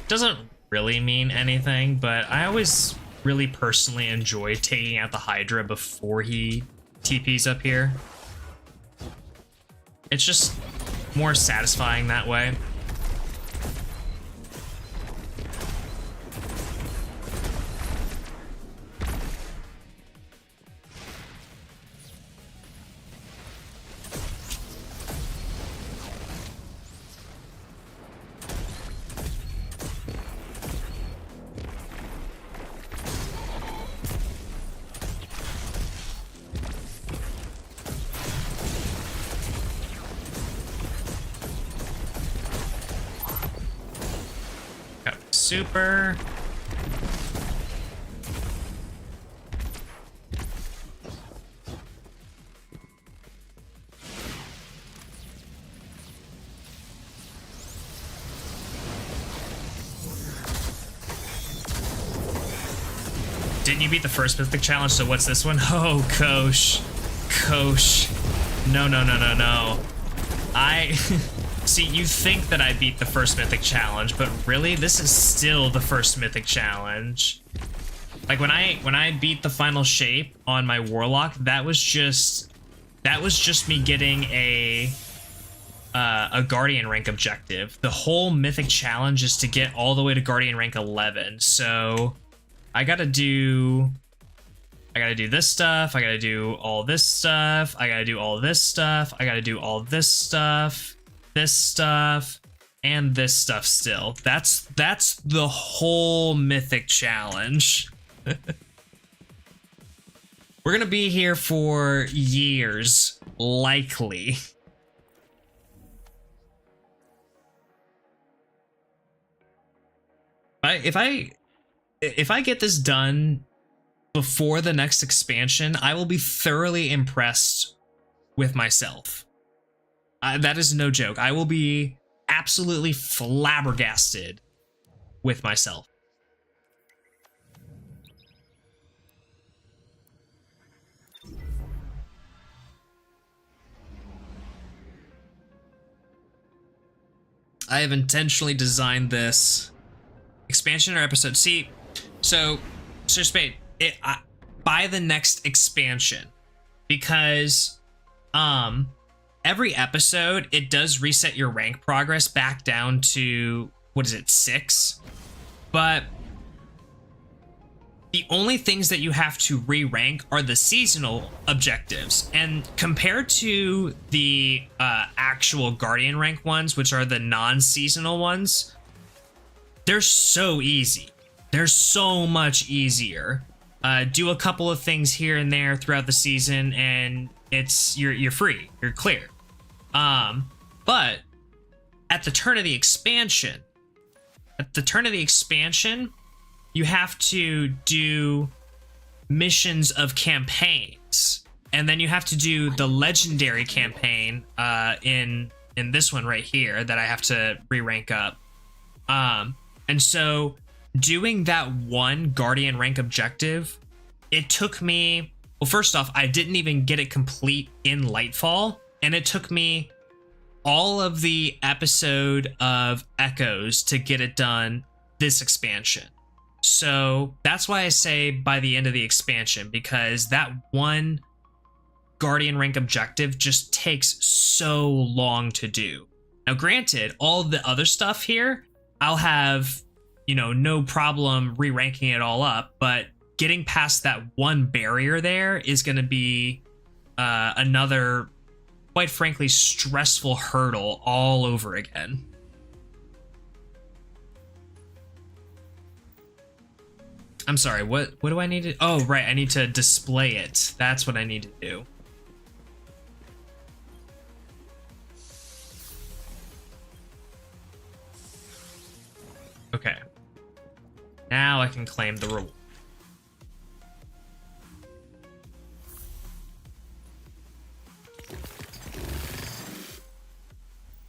[SPEAKER 1] Doesn't really mean anything, but I always really personally enjoy taking out the Hydra before he TPs up here. It's just more satisfying that way. Super. Didn't you beat the first Mythic Challenge, so what's this one? Oh, Kosh. Kosh. No, no, no, no, no. See, you think that I beat the first Mythic Challenge, but really, this is still the first Mythic Challenge. Like, when I beat the final shape on my Warlock, that was just me getting a Guardian rank objective. The whole Mythic Challenge is to get all the way to Guardian rank 11, so I gotta do this stuff, I gotta do all this stuff, I gotta do all this stuff, I gotta do all this stuff, this stuff, and this stuff still. That's the whole Mythic Challenge. We're gonna be here for years, likely. If I get this done before the next expansion, I will be thoroughly impressed with myself. That is no joke. I will be absolutely flabbergasted with myself. I have intentionally designed this expansion or episode. See, so Sir Spade, by the next expansion, because every episode it does reset your rank progress back down to, what is it, 6? But the only things that you have to re-rank are the seasonal objectives, and compared to the actual Guardian rank ones, which are the non-seasonal ones, they're so easy. They're so much easier. Do a couple of things here and there throughout the season, and you're free. You're clear. But at the turn of the expansion, you have to do missions of campaigns, and then you have to do the legendary campaign in this one right here that I have to re-rank up. And so doing that one Guardian rank objective, it took me, well, first off, I didn't even get it complete in Lightfall, and it took me all of the episode of Echoes to get it done this expansion. So that's why I say by the end of the expansion, because that one Guardian rank objective just takes so long to do. Now, granted, all the other stuff here, I'll have, no problem re-ranking it all up, but getting past that one barrier there is going to be another, quite frankly, stressful hurdle all over again. I'm sorry, what do I need to... Oh, right, I need to display it. That's what I need to do. Okay. Now I can claim the reward.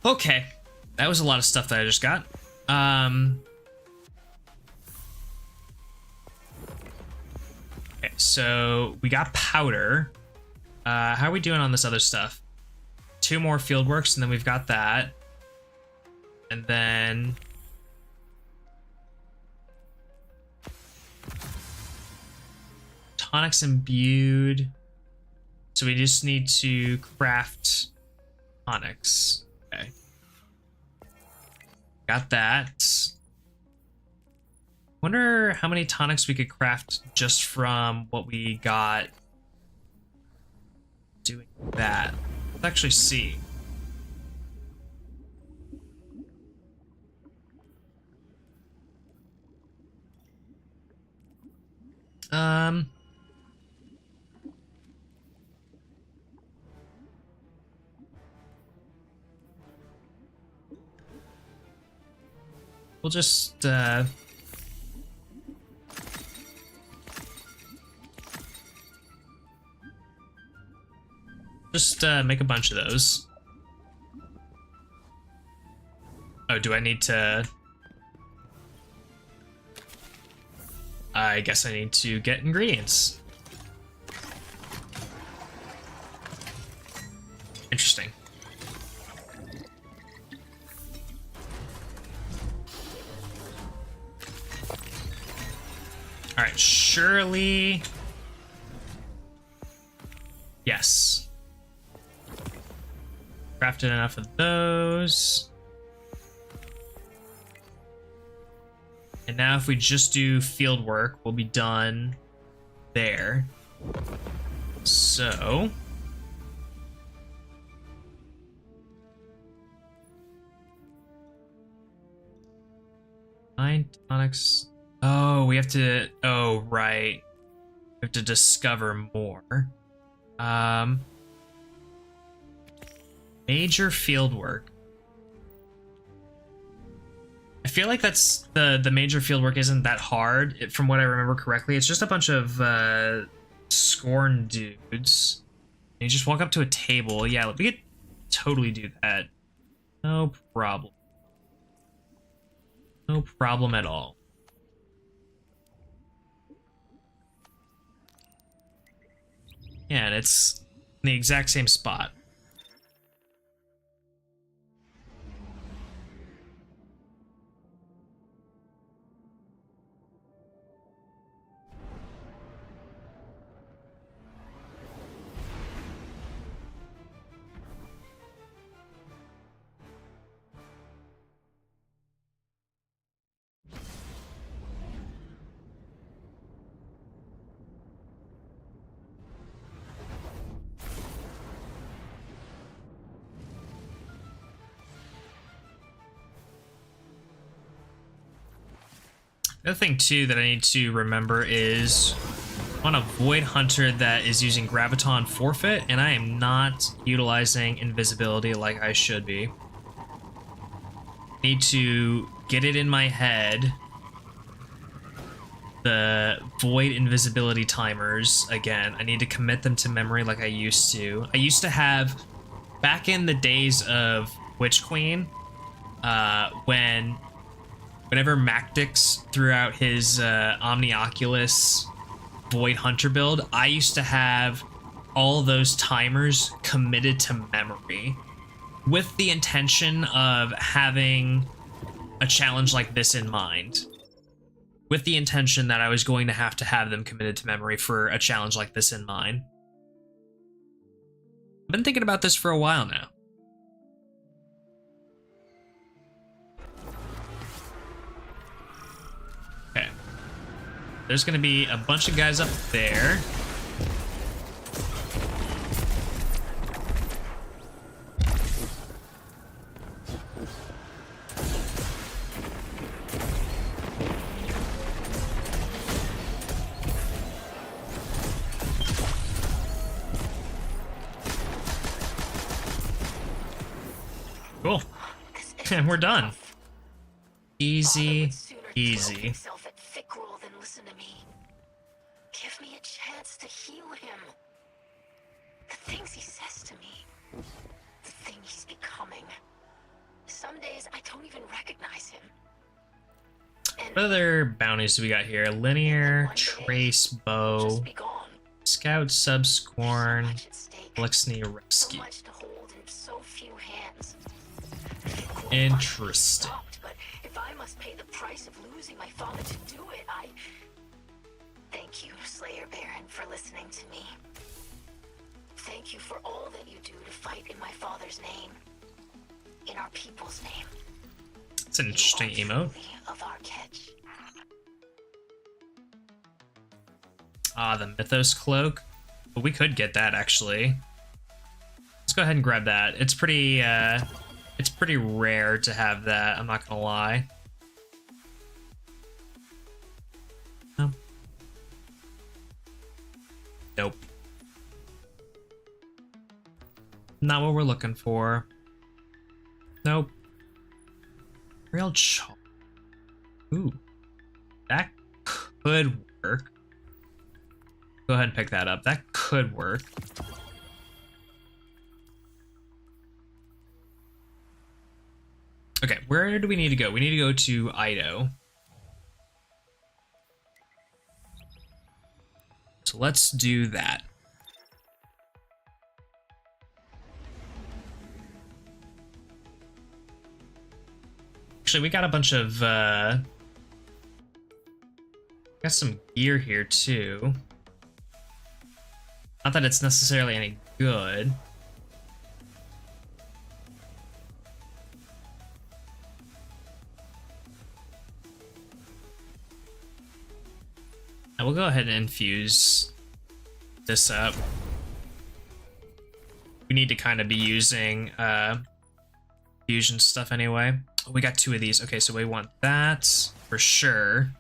[SPEAKER 1] Okay. That was a lot of stuff that I just got. Okay, so we got powder. How are we doing on this other stuff? 2 more fieldworks, and then we've got that. And then... tonics imbued. So we just need to craft tonics. Okay. Got that. Wonder how many tonics we could craft just from what we got doing that. Let's actually see. We'll just make a bunch of those. Oh, do I need to... I guess I need to get ingredients. Interesting. All right, surely... Yes. Crafted enough of those. And now if we just do field work, we'll be done there. So... 9 tonics. Oh, we have to... Oh, right. We have to discover more. Major field work. I feel like that's the major field work isn't that hard, from what I remember correctly. It's just a bunch of scorn dudes. And you just walk up to a table. Yeah, we could totally do that. No problem. No problem at all. Yeah, and it's in the exact same spot. The other thing too that I need to remember is on a Void Hunter that is using Graviton Forfeit, and I am not utilizing invisibility like I should be. Need to get it in my head. The Void invisibility timers, again, I need to commit them to memory like I used to. I used to have, back in the days of Witch Queen, whenever Mactix threw out his Omnioculus Void Hunter build, I used to have all those timers committed to memory with the intention of having a challenge like this in mind. With the intention that I was going to have them committed to memory for a challenge like this in mind. I've been thinking about this for a while now. Okay. There's gonna be a bunch of guys up there. And we're done. Easy,
[SPEAKER 3] Choke
[SPEAKER 1] easy.
[SPEAKER 3] himself at thick roll than listen to me. Give me a chance to heal him. The things he says to me, the thing he's becoming. Some days I don't even recognize him. And
[SPEAKER 1] What other bounties do we got here? Linear,
[SPEAKER 3] one day,
[SPEAKER 1] Trace,
[SPEAKER 3] he'll
[SPEAKER 1] Bow,
[SPEAKER 3] just be gone.
[SPEAKER 1] Scout, Subscorn,
[SPEAKER 3] So much at stake.
[SPEAKER 1] Elixni,
[SPEAKER 3] So
[SPEAKER 1] Repsky.
[SPEAKER 3] much to hold in so few hands.
[SPEAKER 1] Interesting.
[SPEAKER 3] But if I must pay the price of losing my father to do it, I thank you, Slayer Baron, for listening to me. Thank you for all that you do to fight in my father's name, in our people's name.
[SPEAKER 1] It's an interesting
[SPEAKER 3] You are
[SPEAKER 1] emote.
[SPEAKER 3] truly of our catch.
[SPEAKER 1] Ah, the Mythos cloak. But we could get that actually. Let's go ahead and grab that. It's pretty rare to have that, I'm not gonna lie. No. Nope. Not what we're looking for. Nope. Real chalk. Ooh. That could work. Go ahead and pick that up. That could work. Okay, where do we need to go? We need to go to Ido. So let's do that. Actually, we got a bunch of, got some gear here too. Not that it's necessarily any good. And we'll go ahead and infuse this up. We need to kind of be using fusion stuff anyway. Oh, we got 2 of these. Okay, so we want that for sure.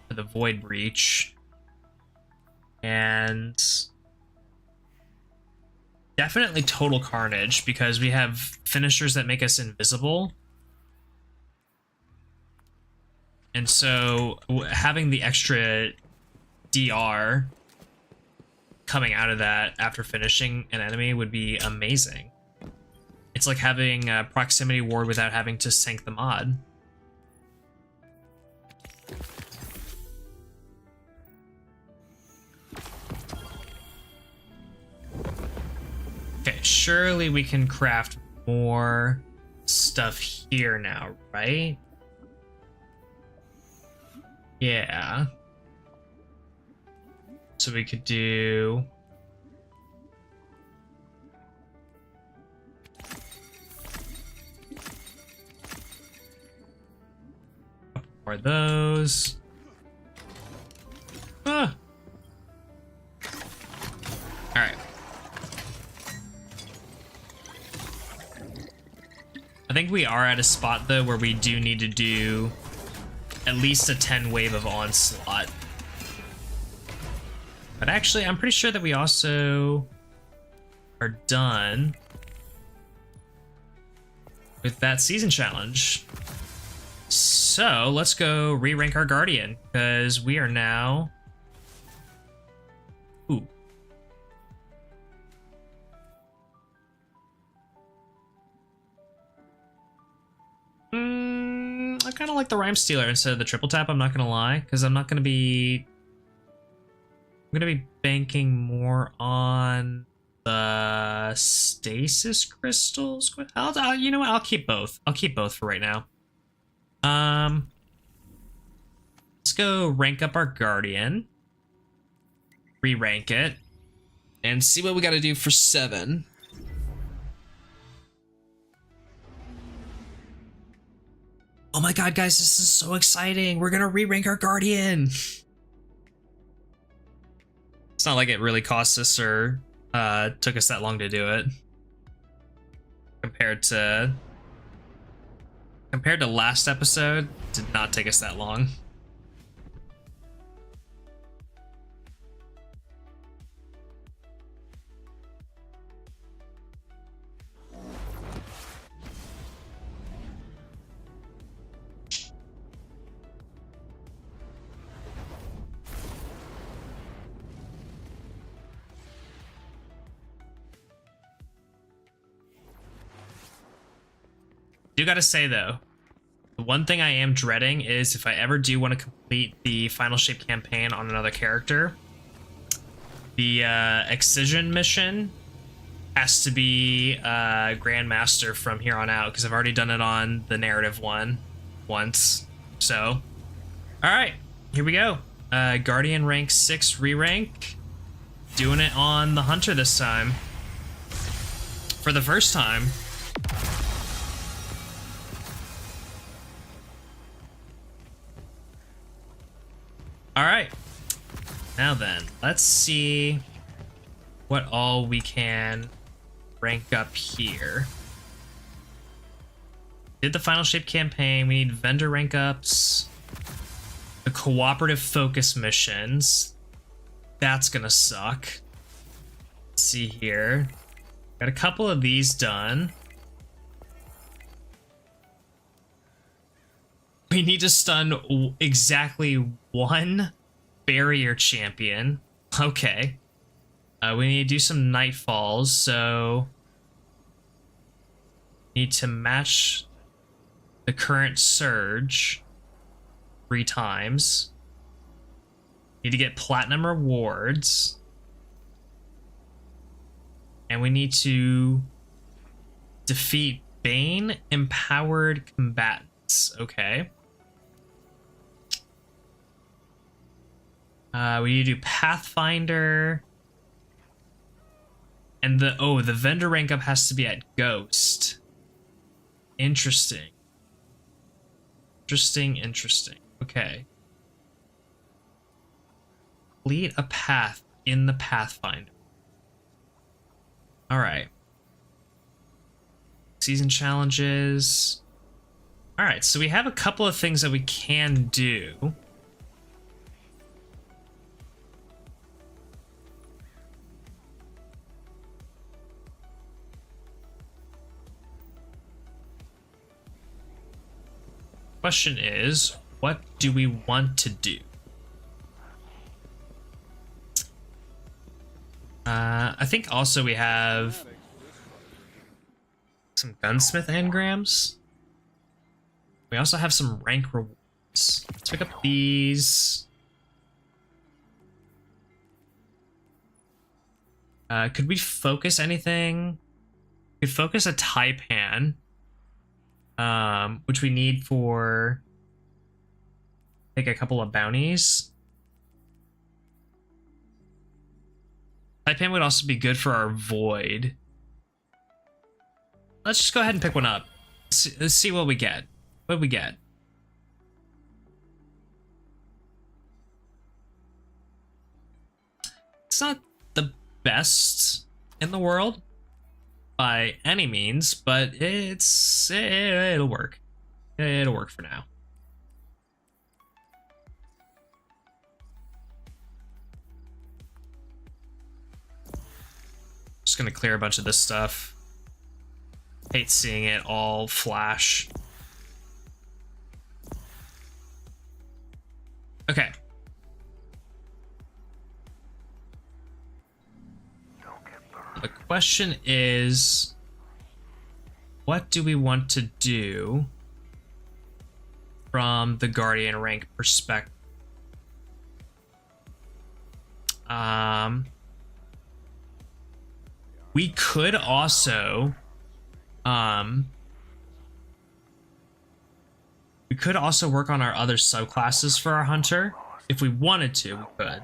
[SPEAKER 1] For the Void Breach. And definitely Total Carnage, because we have finishers that make us invisible. And so having the extra DR coming out of that after finishing an enemy would be amazing. It's like having a proximity ward without having to sync the mod. Okay, surely we can craft more stuff here now, right? Yeah. So we could do... more of those. Ah. All right. I think we are at a spot though where we do need to do at least a 10 wave of onslaught. But actually, I'm pretty sure that we also are done with that season challenge. So let's go re-rank our Guardian, because we are now... Ooh. I kind of like the Rhyme Stealer instead of the triple tap, I'm not going to lie, because I'm not going to be... I'm going to be banking more on the Stasis Crystals. You know what? I'll keep both. I'll keep both for right now. Let's go rank up our Guardian. Re-rank it. And see what we got to do for 7. Oh my god, guys, this is so exciting. We're going to re-rank our Guardian. It's not like it really cost us or took us that long to do it. Compared to last episode, it did not take us that long. Do gotta say though, the one thing I am dreading is if I ever do want to complete the Final Shape campaign on another character, the Excision mission has to be Grandmaster from here on out, because I've already done it on the narrative one once. So, alright, here we go. Guardian rank 6 re-rank. Doing it on the Hunter this time. For the first time. Alright. Now then, let's see what all we can rank up here. Did the Final Shape campaign. We need vendor rank ups. The cooperative focus missions. That's gonna suck. Let's see here. Got a couple of these done. We need to stun exactly one barrier champion. Okay. We need to do some nightfalls, so need to match the current surge 3 times. Need to get platinum rewards. And we need to defeat Bane empowered combatants. Okay. We need to do Pathfinder. And the vendor rank up has to be at Ghost. Interesting. Interesting. Okay. Complete a path in the Pathfinder. Alright. Season challenges. Alright, so we have a couple of things that we can do. Question is, what do we want to do? I think also we have some gunsmith engrams. We also have some rank rewards. Let's pick up these. Could we focus anything? We could focus a Taipan. Which we need for, I think, a couple of bounties. Taipan would also be good for our Void. Let's just go ahead and pick one up. Let's see what we get. What do we get? It's not the best in the world by any means, but it'll work. It'll work for now. Just gonna clear a bunch of this stuff. Hate seeing it all flash. Okay. The question is, what do we want to do from the Guardian rank perspective? We could also, work on our other subclasses for our hunter. If we wanted to, we could.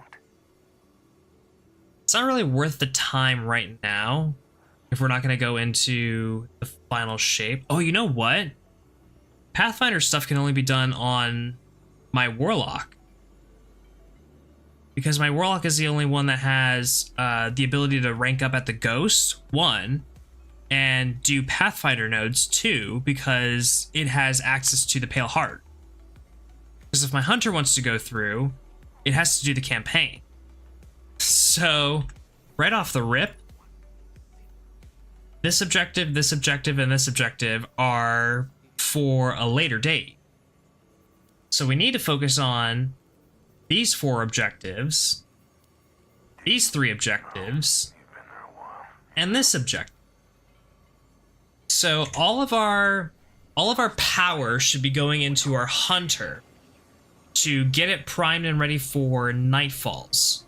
[SPEAKER 1] It's not really worth the time right now if we're not going to go into the final shape. Oh, you know what? Pathfinder stuff can only be done on my Warlock. Because my Warlock is the only one that has the ability to rank up at the Ghost, 1, and do Pathfinder nodes, 2, because it has access to the Pale Heart. Because if my Hunter wants to go through, it has to do the campaign. So, right off the rip, this objective, and this objective are for a later date. So we need to focus on these 4 objectives, these 3 objectives, and this objective. So all of our all of our power should be going into our hunter to get it primed and ready for nightfalls,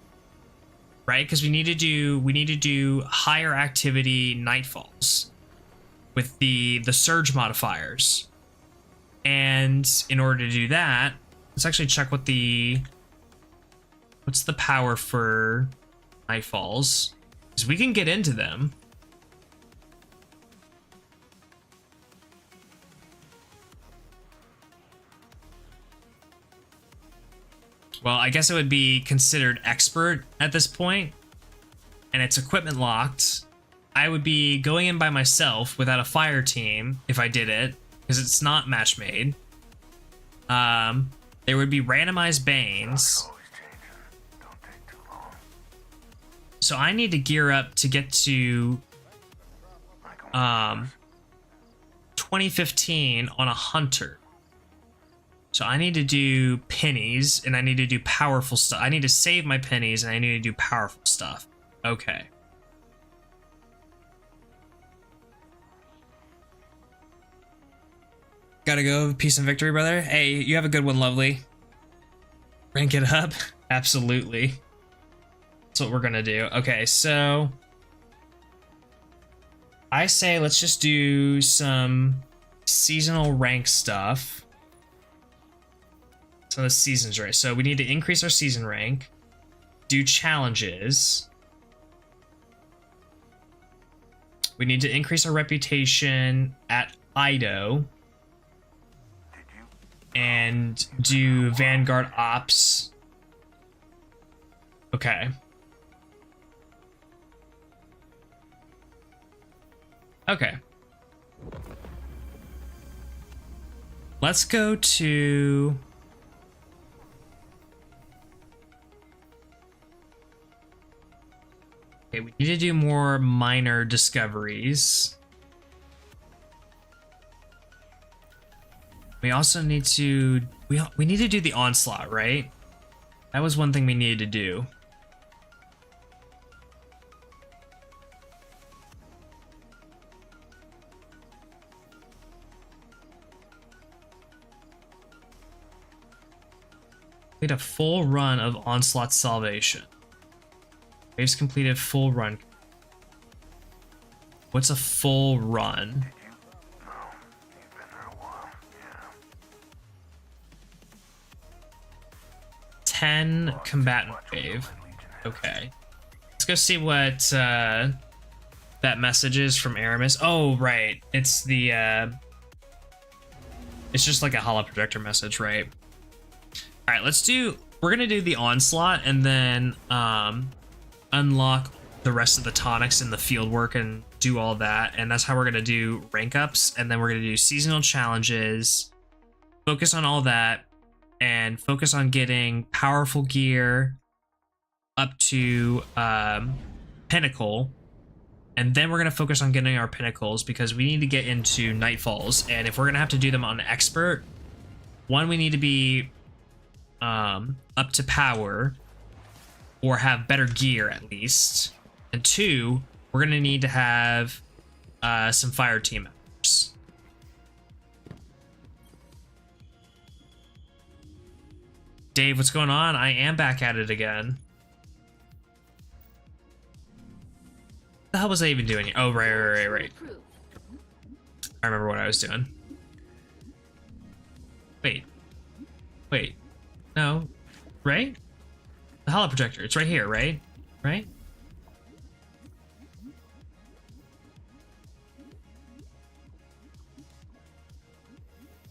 [SPEAKER 1] right? Because we need to do higher activity nightfalls with the surge modifiers. And in order to do that, let's actually check what's the power for nightfalls, because we can get into them. Well, I guess it would be considered expert at this point, and it's equipment locked. I would be going in by myself without a fire team if I did it, because it's not match made. There would be randomized banes. So I need to gear up to get to 2015 on a hunter. So I need to do pennies, and I need to do powerful stuff. I need to save my pennies, and I need to do powerful stuff. Okay. Gotta go. Peace and victory, brother. Hey, you have a good one, lovely. Rank it up? Absolutely. That's what we're gonna do. Okay, so I say let's just do some seasonal rank stuff. So the seasons, right? So we need to increase our season rank, do challenges. We need to increase our reputation at Ido, and do Vanguard Ops. Okay. Okay. Let's go to... Okay, we need to do more minor discoveries. We also need to... We need to do the onslaught, right? That was one thing we needed to do. We had a full run of Onslaught Salvation. Waves completed full run. What's a full run? 10 combatant wave. Okay. Let's go see what that message is from Aramis. Oh, right. It's the it's just like a holo projector message, right? All right, we're gonna do the onslaught and then unlock the rest of the tonics and the field work and do all that, and that's how we're gonna do rank ups, and then we're gonna do seasonal challenges, focus on all that, and focus on getting powerful gear up to pinnacle, and then we're gonna focus on getting our pinnacles because we need to get into nightfalls, and if we're gonna have to do them on expert, one, we need to be up to power or have better gear at least, and two, we're gonna need to have some fire team members. Dave, what's going on? I am back at it again. What the hell was I even doing? Oh, right. I remember what I was doing. Wait. No. Right? The holo projector. It's right here, right? Right?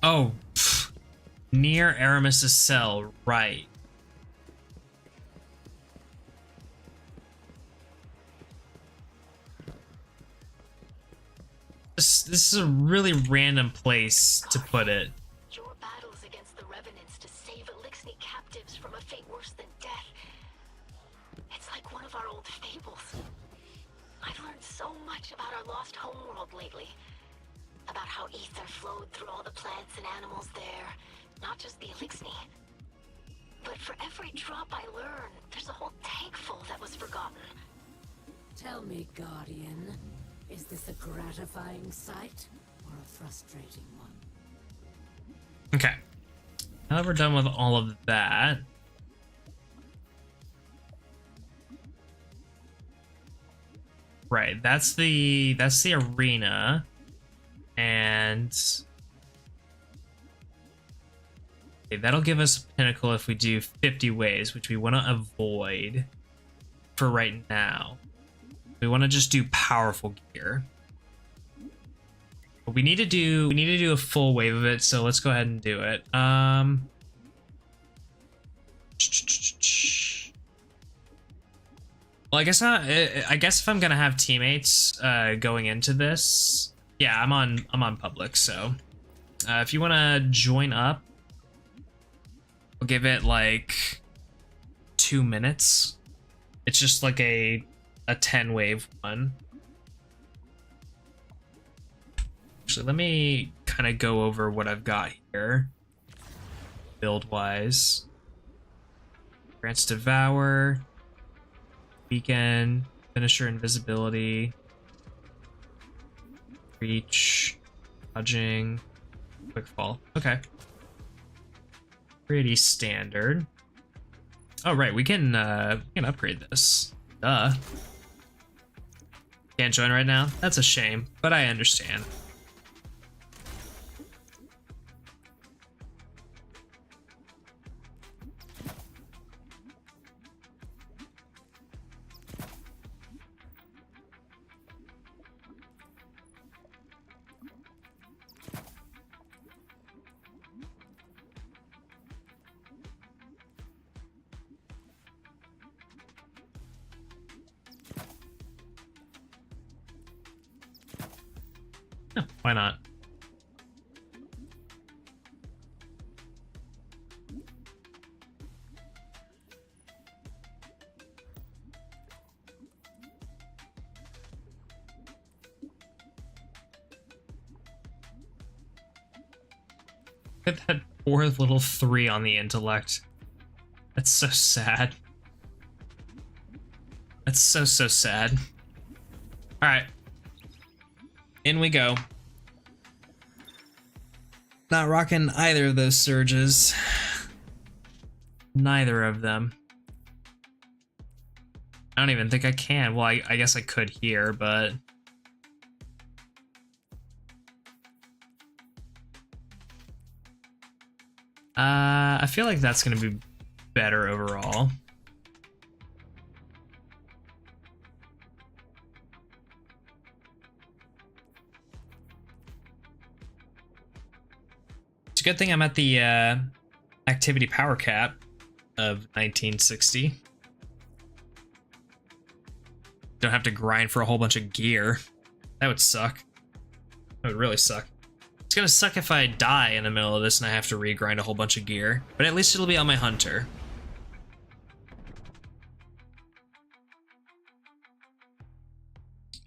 [SPEAKER 1] Oh, pfft. Near Aramis's cell, right. This is a really random place to put it.
[SPEAKER 3] Your battles against the Revenants to save Elixni captives from a fate worse than death. It's like one of our old fables. I've learned so much about our lost homeworld lately. About how ether flowed through all the plants and animals there. Not just the Elixni. But for every drop I learn, there's a whole tank full that was forgotten.
[SPEAKER 6] Tell me, Guardian, is this a gratifying sight or a frustrating one.
[SPEAKER 1] Okay. Now that we're done with all of that. Right, that's the arena. And okay, that'll give us a pinnacle if we do 50 waves, which we want to avoid for right now. We want to just do powerful gear. But we need to do a full wave of it, so let's go ahead and do it. Well, I guess if I'm gonna have teammates going into this, yeah, I'm on public. So if you want to join up, I'll give it like 2 minutes. It's just like a 10 wave one. Actually, let me kind of go over what I've got here, build wise. Grants Devour, Beacon, Finisher Invisibility, Reach, Dodging, Quick Fall. Okay. Pretty standard. Oh, right, we can upgrade this. Duh. Can't join right now? That's a shame, but I understand. Yeah, why not? Look at that poor little 3 on the intellect. That's so sad. That's so sad. Alright. In we go. Not rocking either of those surges. Neither of them. I don't even think I can. Well, I guess I could here, but... I feel like that's going to be better overall. It's a good thing I'm at the activity power cap of 1960. Don't have to grind for a whole bunch of gear. That would suck. That would really suck. It's gonna suck if I die in the middle of this and I have to regrind a whole bunch of gear, but at least it'll be on my hunter.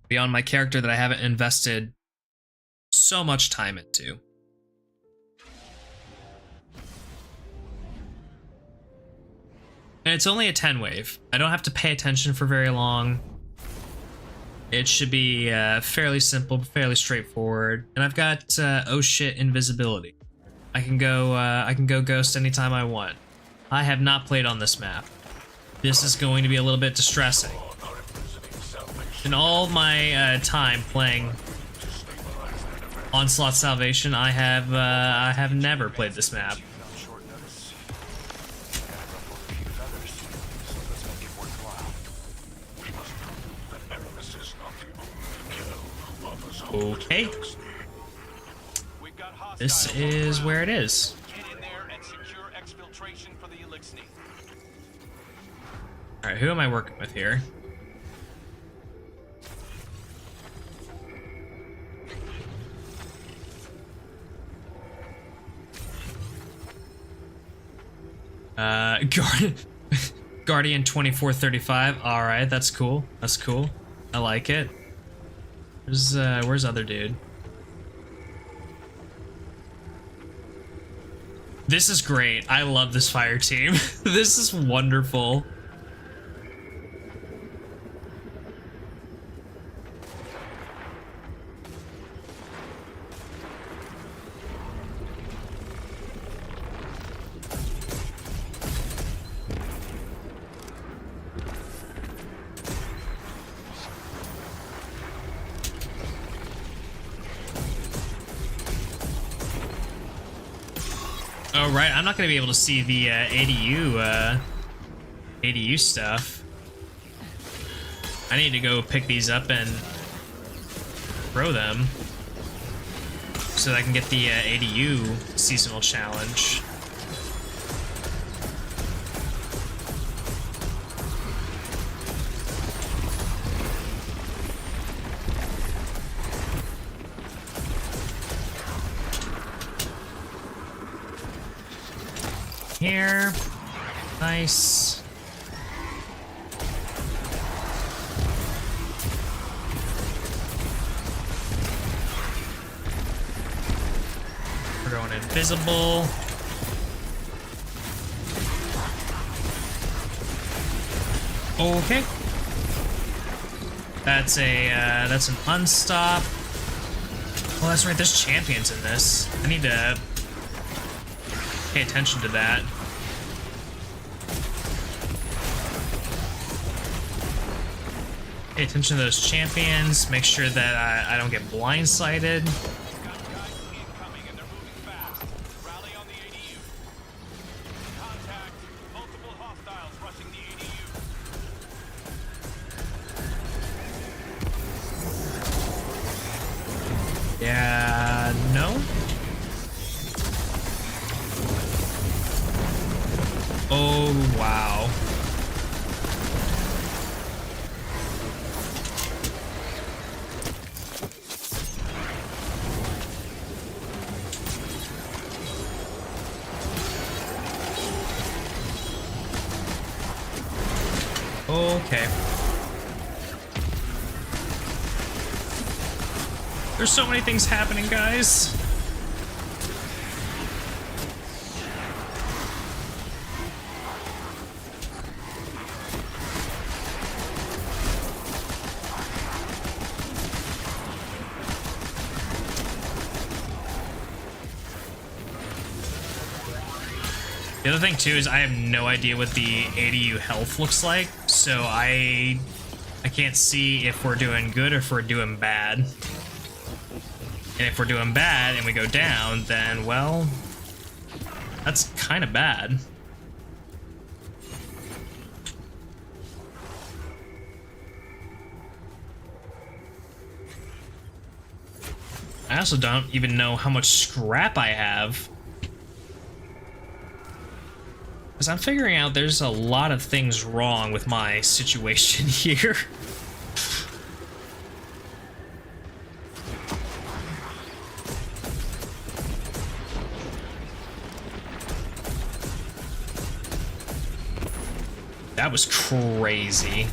[SPEAKER 1] Be on my character that I haven't invested so much time into. And it's only a 10 wave. I don't have to pay attention for very long. It should be fairly simple, fairly straightforward. And I've got oh shit invisibility. I can go ghost anytime I want. I have not played on this map. This is going to be a little bit distressing. In all my time playing Onslaught Salvation, I have never played this map. Okay. This is where it is. Alright, who am I working with here? Guardian 2435. Alright, that's cool. That's cool. I like it. Where's other dude? This is great. I love this fire team. This is wonderful. Oh, right. I'm not going to be able to see the ADU stuff. I need to go pick these up and throw them so that I can get the ADU seasonal challenge. Here. Nice. We're going invisible. Okay. That's an unstop. Oh, that's right, there's champions in this. I need to pay attention to that. Pay attention to those champions, make sure that I don't get blindsided.
[SPEAKER 2] Got guys incoming and they're moving fast. Rally on the ADU. Contact. Multiple hostiles rushing the ADU.
[SPEAKER 1] Yeah, no? Oh, wow. Okay. There's so many things happening, guys. The other thing too is I have no idea what the ADU health looks like, so I can't see if we're doing good or if we're doing bad. And if we're doing bad and we go down, then well, that's kind of bad. I also don't even know how much scrap I have. Because I'm figuring out there's a lot of things wrong with my situation here. That was crazy.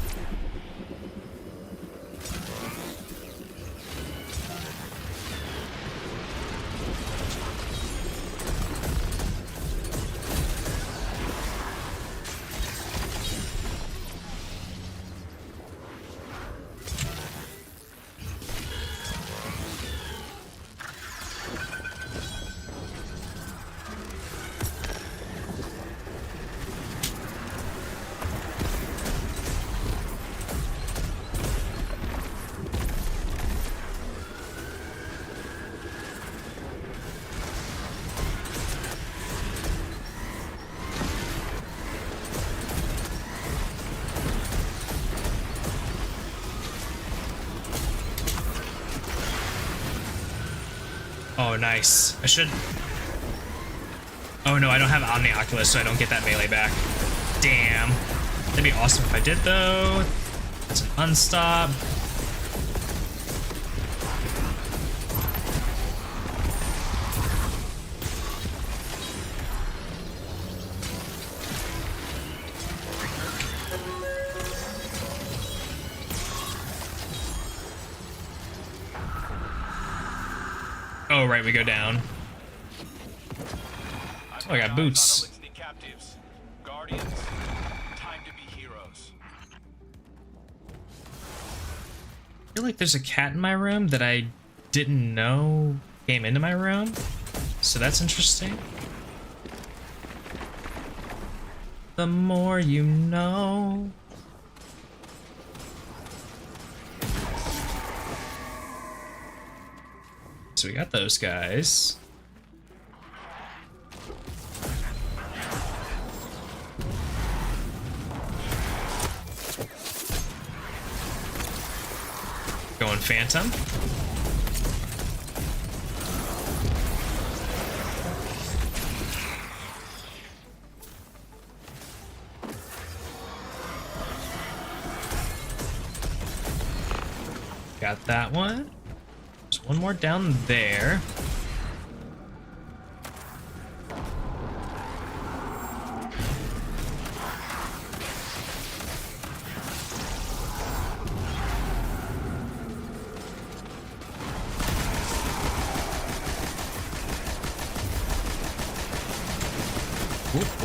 [SPEAKER 1] Oh, nice. I should... Oh no, I don't have Omni Oculus, so I don't get that melee back. Damn. That'd be awesome if I did, though. That's an unstop. Oh, right, we go down. Oh, I got boots.
[SPEAKER 2] Captives. Guardians, time to be heroes.
[SPEAKER 1] I feel like there's a cat in my room that I didn't know came into my room. So that's interesting. The more you know. So we got those guys. going Phantom. Got that one. There's one more down there.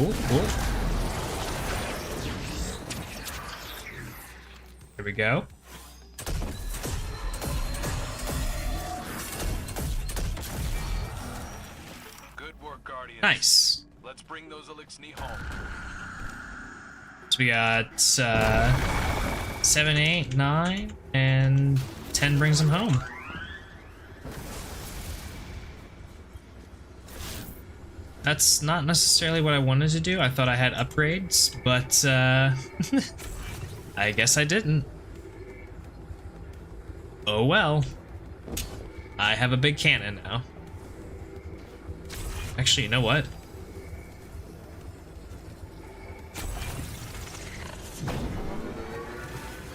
[SPEAKER 1] Ooh. Here we go.
[SPEAKER 2] Good work, Guardians.
[SPEAKER 1] Nice.
[SPEAKER 2] Let's bring those Elixni home.
[SPEAKER 1] So we got 7, 8, 9, and 10 brings them home. That's not necessarily what I wanted to do. I thought I had upgrades, but I guess I didn't. Oh well. I have a big cannon now. Actually, you know what?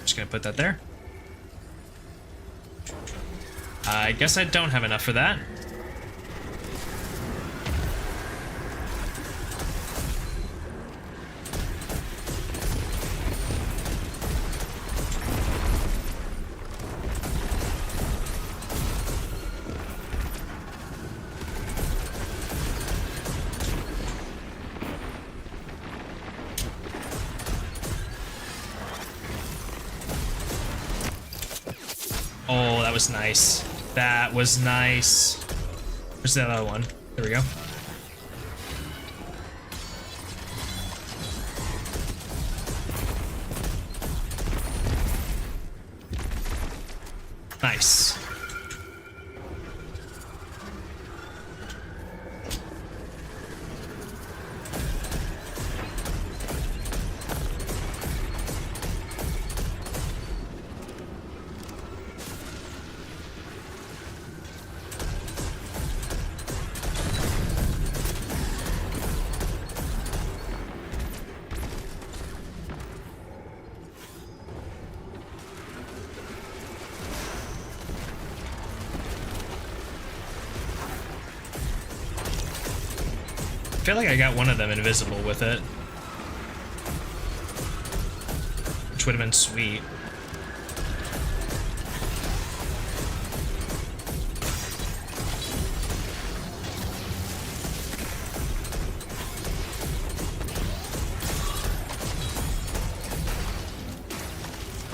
[SPEAKER 1] Just gonna put that there. I guess I don't have enough for that. Oh, that was nice. That was nice. Where's that other one? There we go. Nice. I feel like I got one of them invisible with it. Which would have been sweet.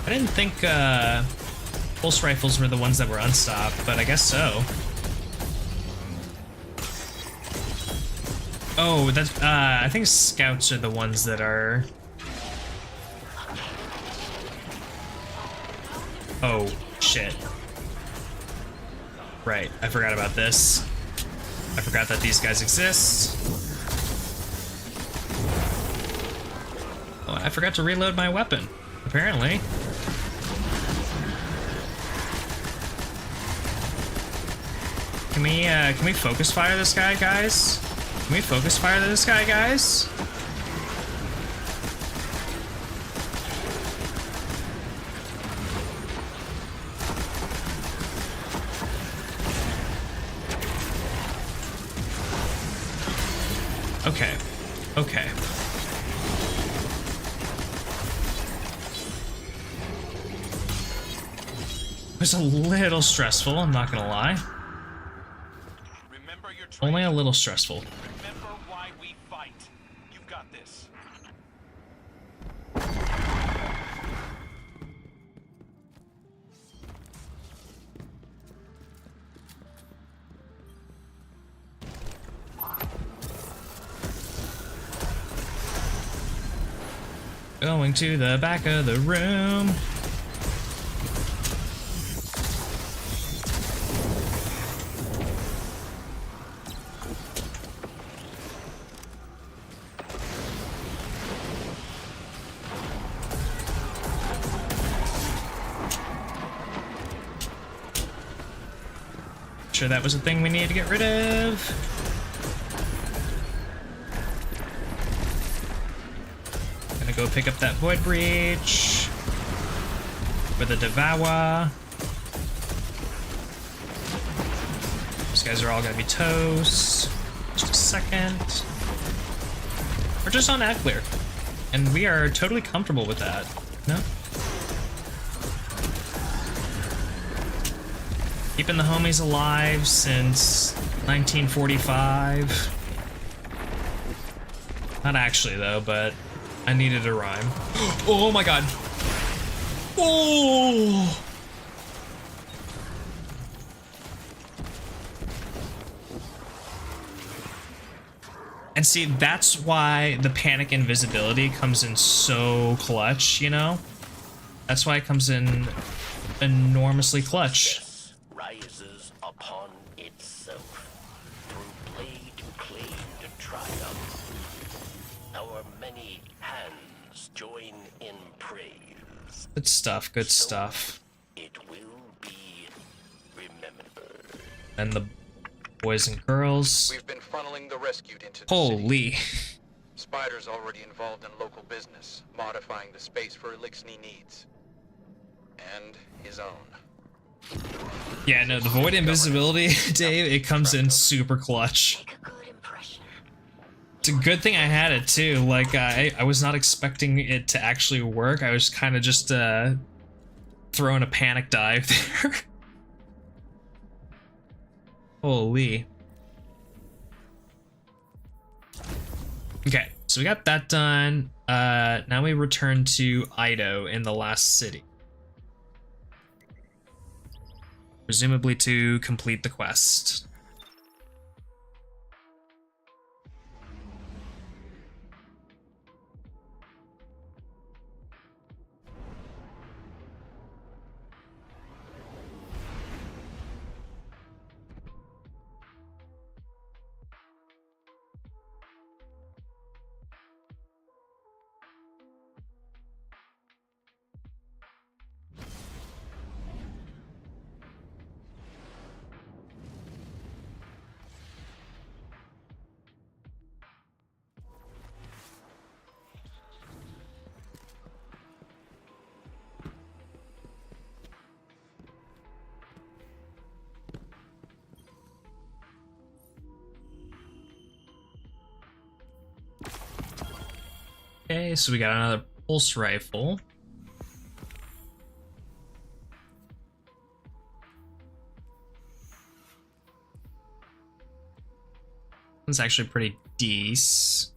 [SPEAKER 1] I didn't think pulse rifles were the ones that were unstopped, but I guess so. Oh, that's, I think scouts are the ones that are... Oh, shit. Right, I forgot about this. I forgot that these guys exist. Oh, I forgot to reload my weapon, apparently. Can we focus fire this guy, guys? Can we focus fire this guy, guys? Okay. Okay. It was a little stressful, I'm not gonna lie.
[SPEAKER 2] Remember your
[SPEAKER 1] Only a
[SPEAKER 2] training.
[SPEAKER 1] little stressful.
[SPEAKER 2] Remember why we fight. You've got this.
[SPEAKER 1] Going to the back of the room. sure that was a thing we needed to get rid of. Gonna go pick up that Void Breach with a Devour. These guys are all gonna be toast. Just a second. We're just on ad clear, and we are totally comfortable with that. No? Keeping the homies alive since 1945. Not actually though, but I needed a rhyme. Oh my god. Oh! And see, that's why the panic invisibility comes in so clutch, you know? That's why it comes in enormously clutch.
[SPEAKER 7] Rises upon itself through blade claimed triumph. Our many hands join in praise.
[SPEAKER 1] Good stuff, good stuff.
[SPEAKER 7] It will be remembered.
[SPEAKER 1] And the boys and girls.
[SPEAKER 10] We've been funneling the rescued into the
[SPEAKER 1] Holy.
[SPEAKER 10] city. Spider's already involved in local business, modifying the space for Elixni needs. And his own.
[SPEAKER 1] Yeah, no, the void invisibility, Dave, it comes in super clutch.
[SPEAKER 3] Make a good impression.
[SPEAKER 1] It's a good thing I had it too. Like, I was not expecting it to actually work. I was kind of just throwing a panic dive there. Holy. Okay, so we got that done. Now we return to Ido in the last city. Presumably to complete the quest. Okay, so we got another pulse rifle. It's actually pretty decent.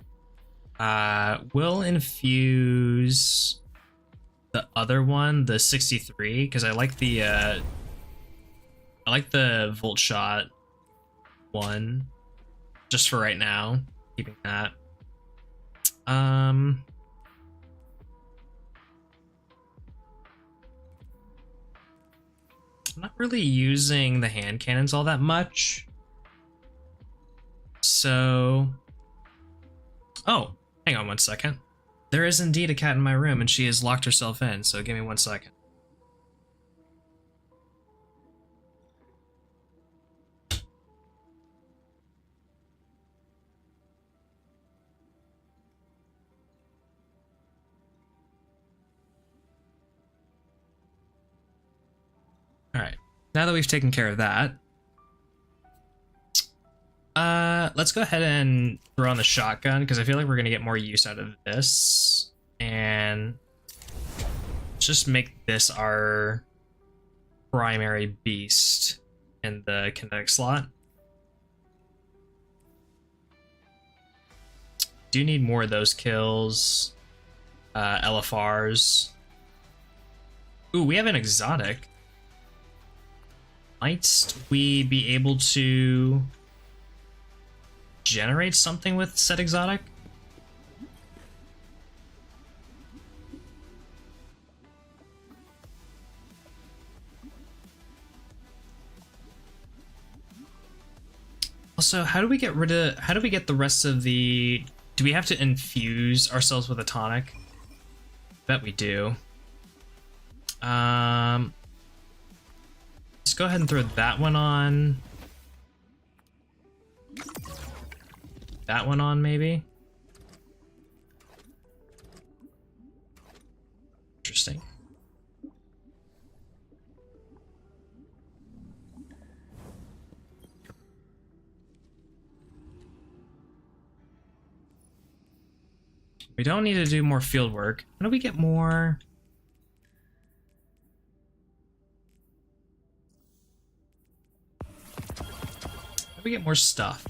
[SPEAKER 1] We'll infuse the other one, the 63, because I like the Volt Shot one, just for right now. Keeping that. I'm not really using the hand cannons all that much. So, oh, hang on one second. There is indeed a cat in my room and she has locked herself in, so give me 1 second. Alright, now that we've taken care of that, let's go ahead and throw on the shotgun, because I feel like we're going to get more use out of this, and just make this our primary beast in the kinetic slot. Do need more of those kills, LFRs. Ooh, we have an exotic. Might we be able to generate something with said exotic? Also, how do we get the rest of the... Do we have to infuse ourselves with a tonic? Bet we do. Let's go ahead and throw that one on. that one on, maybe? Interesting. We don't need to do more field work. How do we get more? How do we get more stuff?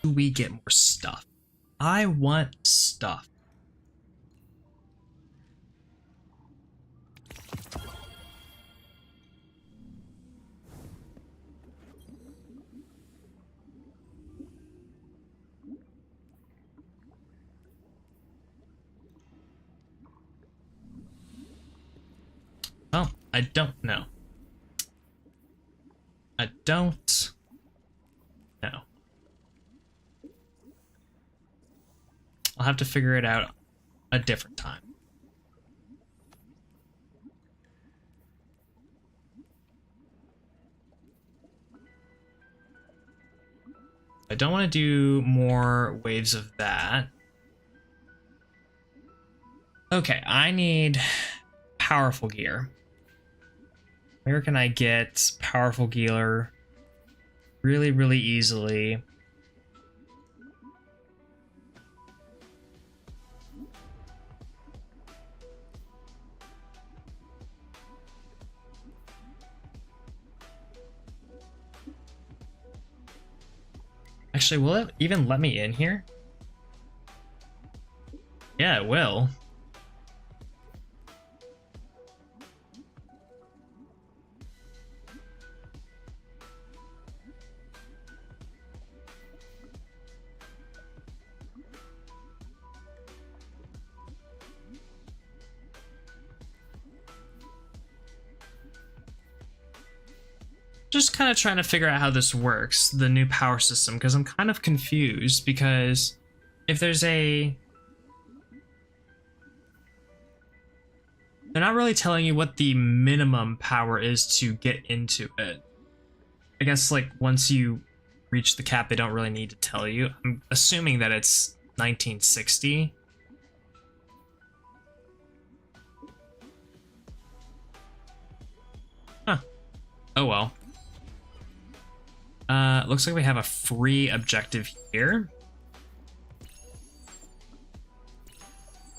[SPEAKER 1] Do we get more stuff? I want stuff. Oh, I don't know. I don't know. I'll have to figure it out a different time. I don't want to do more waves of that. Okay, I need powerful gear. Where can I get powerful gear really, really easily? Actually, will it even let me in here? Yeah, it will. Just kind of trying to figure out how this works, the new power system, because I'm kind of confused, because if there's a... They're not really telling you what the minimum power is to get into it. I guess, like, once you reach the cap, they don't really need to tell you. I'm assuming that it's 1960. Huh. Oh well. Looks like we have a free objective here.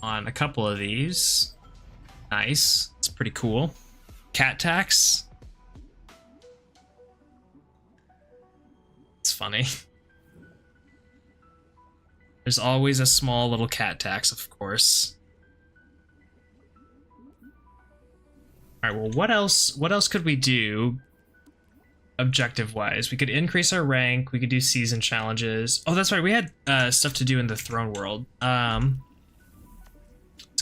[SPEAKER 1] On a couple of these. Nice. It's pretty cool. Cat tax. It's funny. There's always a small little cat tax, of course. Alright, well, what else could we do? Objective-wise, we could increase our rank. We could do season challenges. Oh, that's right. We had stuff to do in the throne world. Let's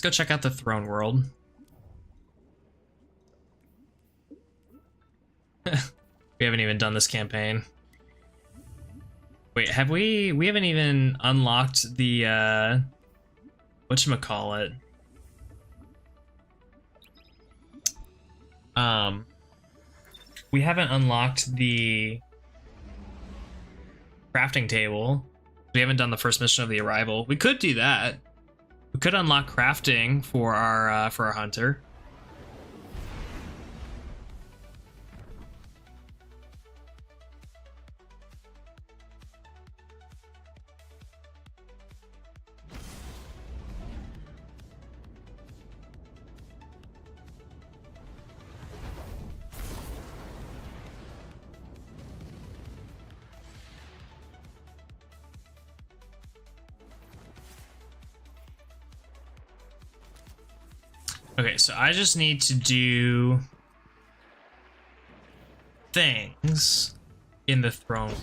[SPEAKER 1] go check out the throne world. We haven't even done this campaign. Wait, have we? We haven't even unlocked the whatchamacallit? We haven't unlocked the crafting table. We haven't done the first mission of the arrival. We could do that. We could unlock crafting for our hunter. Okay, so I just need to do things in the throne.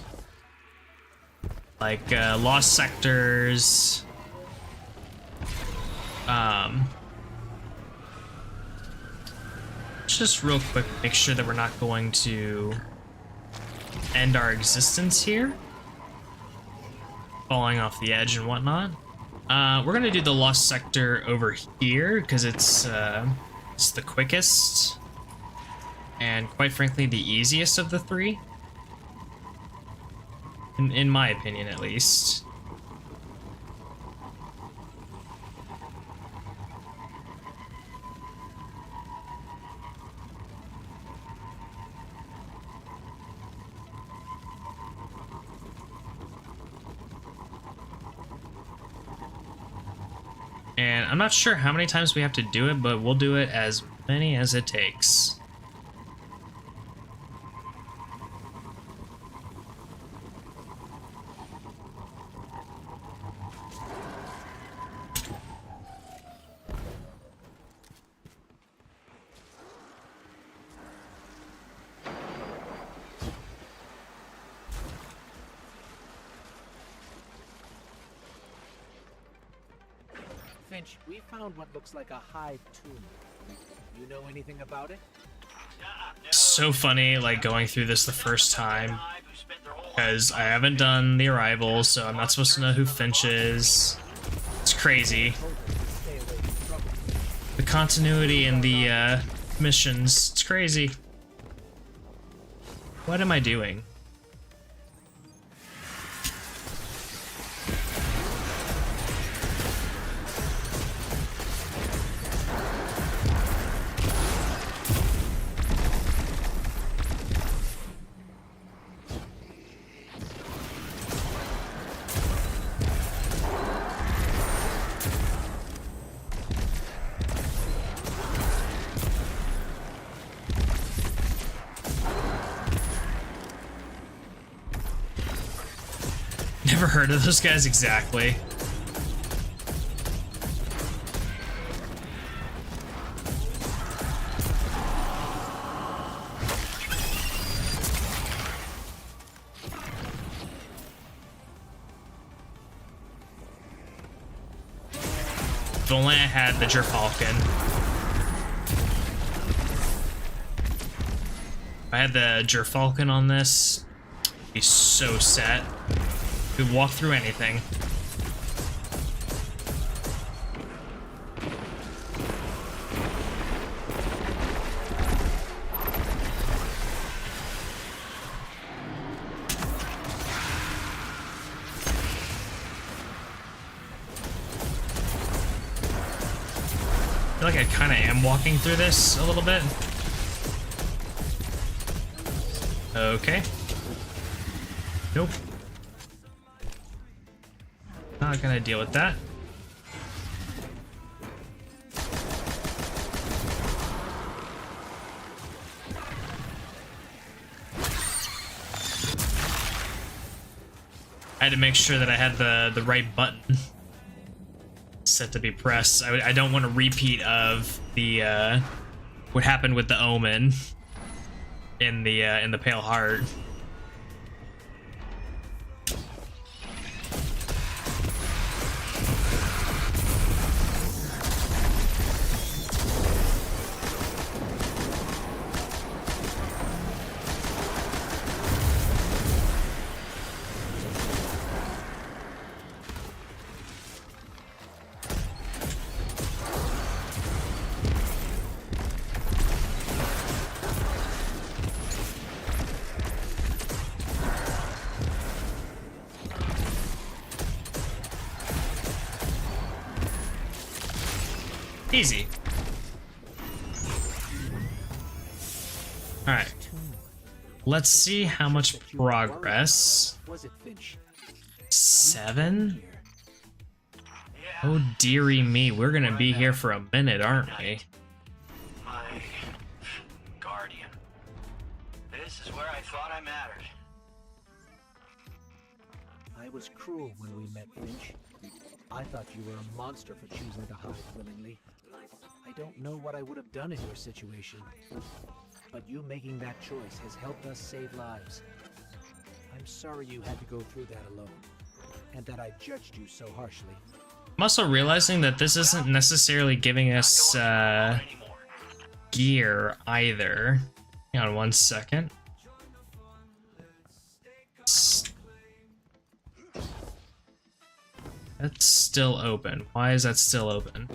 [SPEAKER 1] Like, lost sectors. Just real quick, make sure that we're not going to end our existence here. Falling off the edge and whatnot. We're gonna do the lost sector over here because it's the quickest and quite frankly the easiest of the three. in my opinion at least. And I'm not sure how many times we have to do it, but we'll do it as many as it takes.
[SPEAKER 8] Finch, we found what looks like a hive tomb. You know anything about it?
[SPEAKER 1] So funny, like, going through this the first time, because I haven't done the Arrival, so I'm not supposed to know who Finch is. It's crazy. The continuity in the missions, it's crazy. What am I doing? Never heard of those guys exactly. If only I had the Gerfalcon. If I had the Gerfalcon on this, I'd be so set. Could walk through anything. I feel like I kind of am walking through this a little bit. Okay. Nope. Not gonna deal with that. I had to make sure that I had the right button set to be pressed. I don't want a repeat of the what happened with the Omen in the Pale Heart. Easy. Alright. Let's see how much progress. 7? Oh dearie me, we're gonna be here for a minute, aren't we?
[SPEAKER 2] My guardian. This is where I thought I mattered.
[SPEAKER 8] I was cruel when we met, Finch. I thought you were a monster for choosing to hide willingly. I don't know what I would have done in your situation, but you making that choice has helped us save lives. I'm sorry you had to go through that alone, and that I judged you so harshly.
[SPEAKER 1] I'm also realizing that this isn't necessarily giving us gear either. Hang on one second. That's still open. Why is that still open?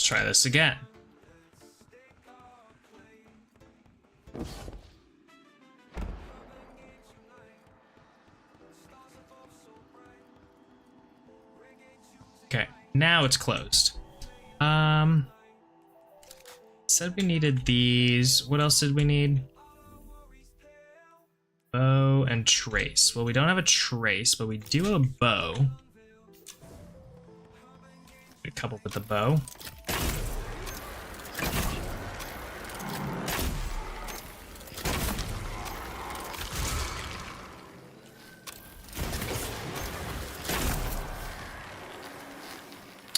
[SPEAKER 1] Let's try this again. Okay, now it's closed. Said we needed these. What else did we need? Bow and trace. Well, we don't have a trace, but we do have a bow. A couple with the bow.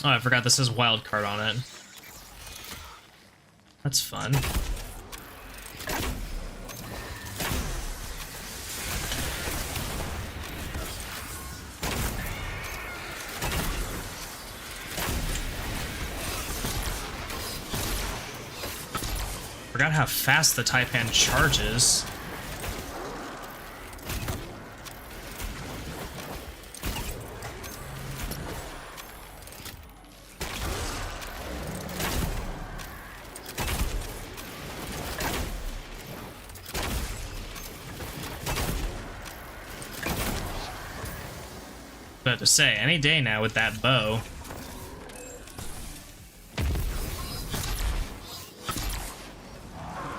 [SPEAKER 1] Oh, I forgot this says wildcard on it. That's fun. Forgot how fast the Taipan charges. But to say, any day now with that bow.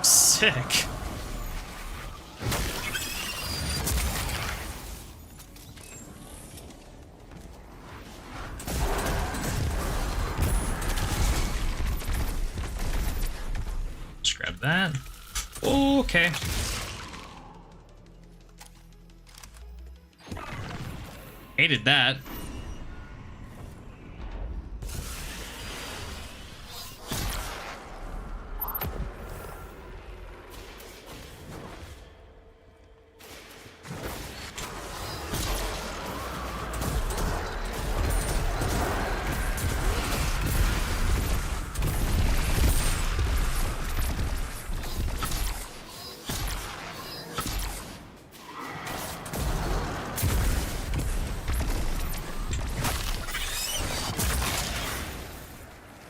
[SPEAKER 1] Sick. Let's grab that. Okay. Hated that.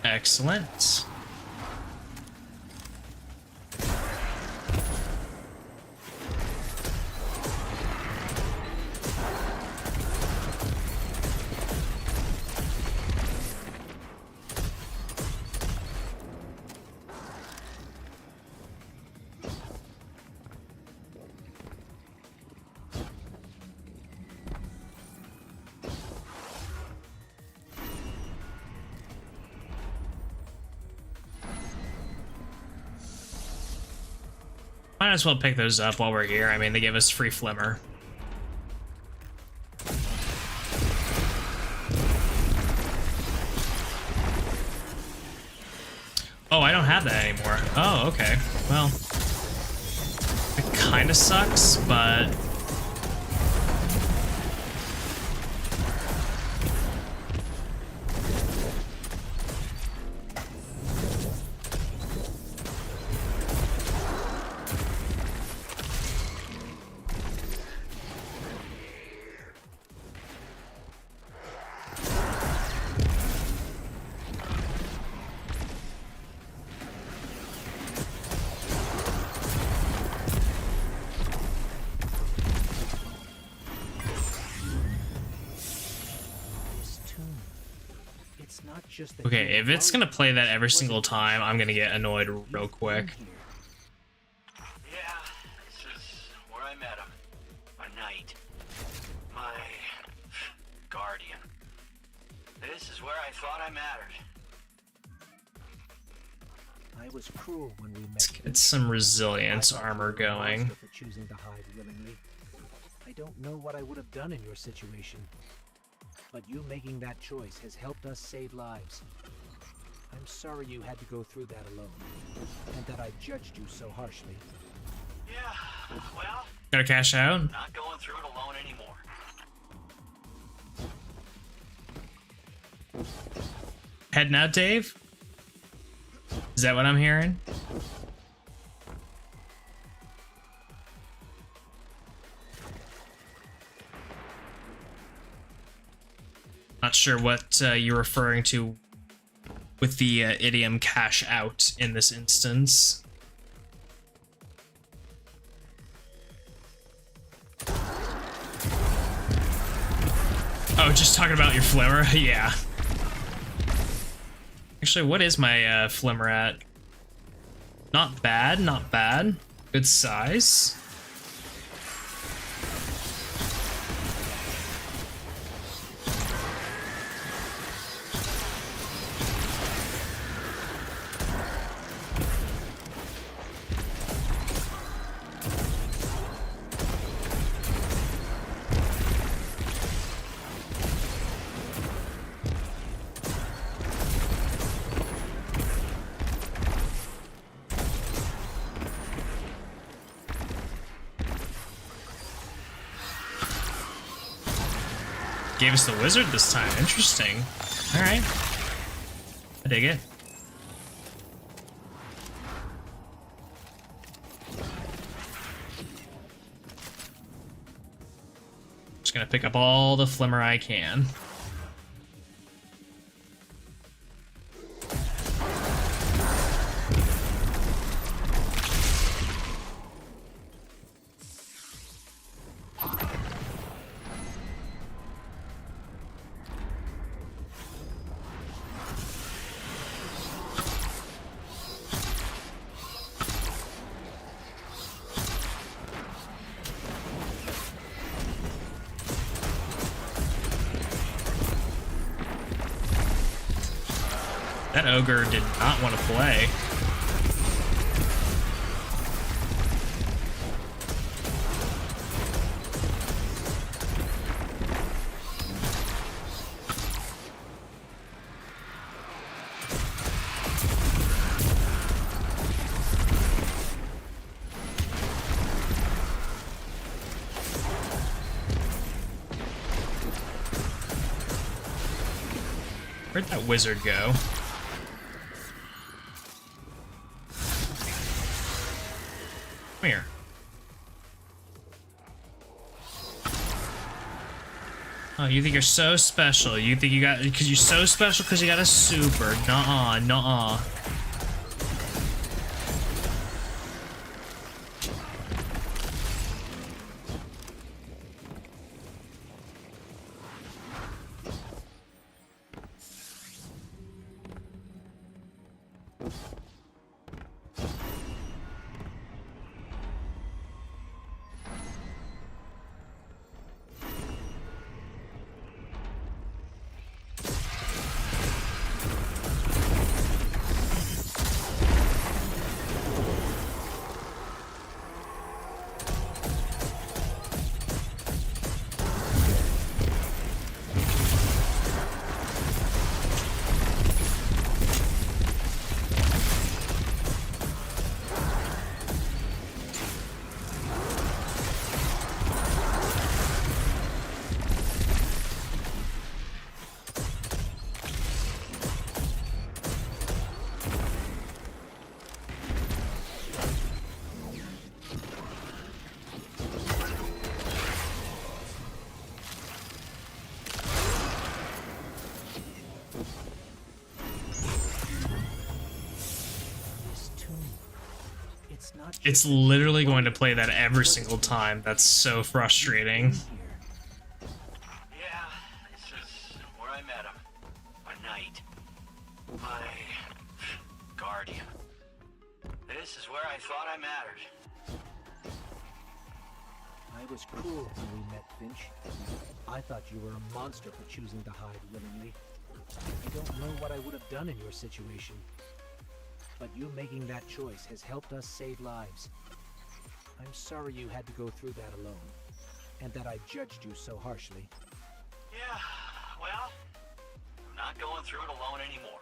[SPEAKER 1] Excellent. Might as well pick those up while we're here. I mean, they give us free flimmer. Oh, I don't have that anymore. Oh, okay. Well, it kind of sucks, but... Okay, if it's gonna play that every single time, I'm gonna get annoyed real quick.
[SPEAKER 2] Yeah, this is where I met him. A knight. My guardian. This is where I thought I mattered.
[SPEAKER 8] I was cruel when we met.
[SPEAKER 1] Let's get some resilience armor going.
[SPEAKER 8] For choosing to hide willingly. I don't know what I would have done in your situation. But you making that choice has helped us save lives. I'm sorry you had to go through that alone, and that I judged you so harshly.
[SPEAKER 2] Yeah, well...
[SPEAKER 1] Gotta cash out?
[SPEAKER 2] Not going through it alone anymore.
[SPEAKER 1] Heading out, Dave? Is that what I'm hearing? Not sure what you're referring to with the idiom cash out in this instance. Oh, just talking about your flimmer? Yeah. Actually, what is my flimmer at? Not bad, not bad. Good size. Gave us the wizard this time. Interesting. Alright. I dig it. Just gonna pick up all the flimmer I can. That ogre did not want to play. Where'd that wizard go? Come here. Oh, you think you're so special. You think you got, because you're so special because you got a super. Nuh-uh, nuh-uh. It's literally going to play that every single time. That's so frustrating.
[SPEAKER 2] Yeah, this is where I met him. One night. My guardian. This is where I thought I mattered.
[SPEAKER 8] I was cruel when we met, Finch. I thought you were a monster for choosing to hide willingly. I don't know what I would have done in your situation. But you making that choice has helped us save lives. I'm sorry you had to go through that alone, and that I judged you so harshly.
[SPEAKER 2] Yeah, well, I'm not going through it alone anymore.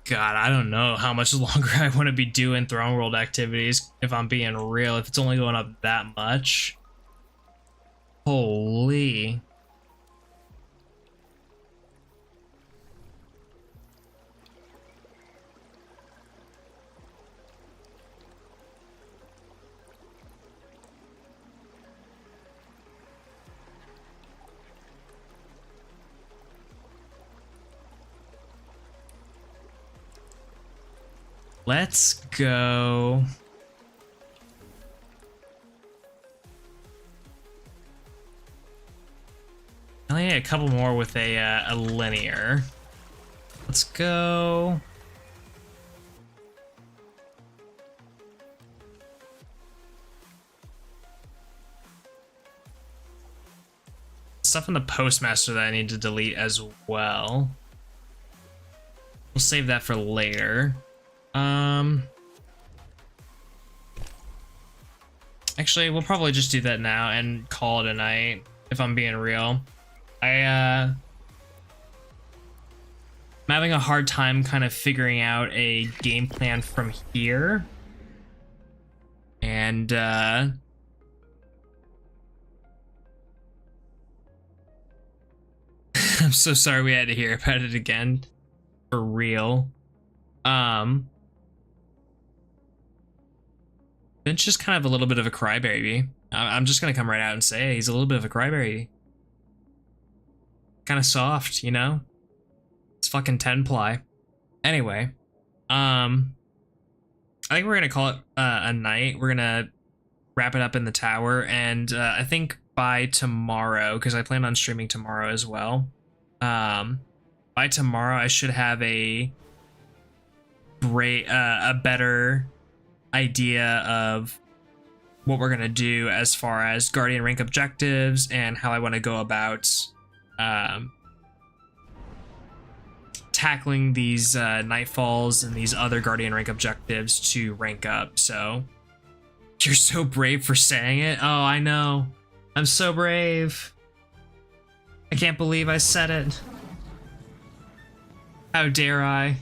[SPEAKER 1] God, I don't know how much longer I want to be doing Throne World activities, if I'm being real, if it's only going up that much. Holy. Let's go. I only need a couple more with a linear. Let's go. Stuff in the postmaster that I need to delete as well. We'll save that for later. Actually, we'll probably just do that now and call it a night, if I'm being real. I'm having a hard time kind of figuring out a game plan from here. And, I'm so sorry we had to hear about it again. For real. Finch is kind of a little bit of a crybaby. I'm just gonna come right out and say it. He's a little bit of a crybaby. Kind of soft, you know? It's fucking 10-ply. Anyway, I think we're gonna call it a night. We're gonna wrap it up in the tower, and I think by tomorrow, because I plan on streaming tomorrow as well. By tomorrow, I should have a better idea of what we're gonna do as far as Guardian rank objectives and how I want to go about tackling these nightfalls and these other Guardian rank objectives to rank up. So you're so brave for saying it. Oh, I know. I'm so brave. I can't believe I said it. How dare I?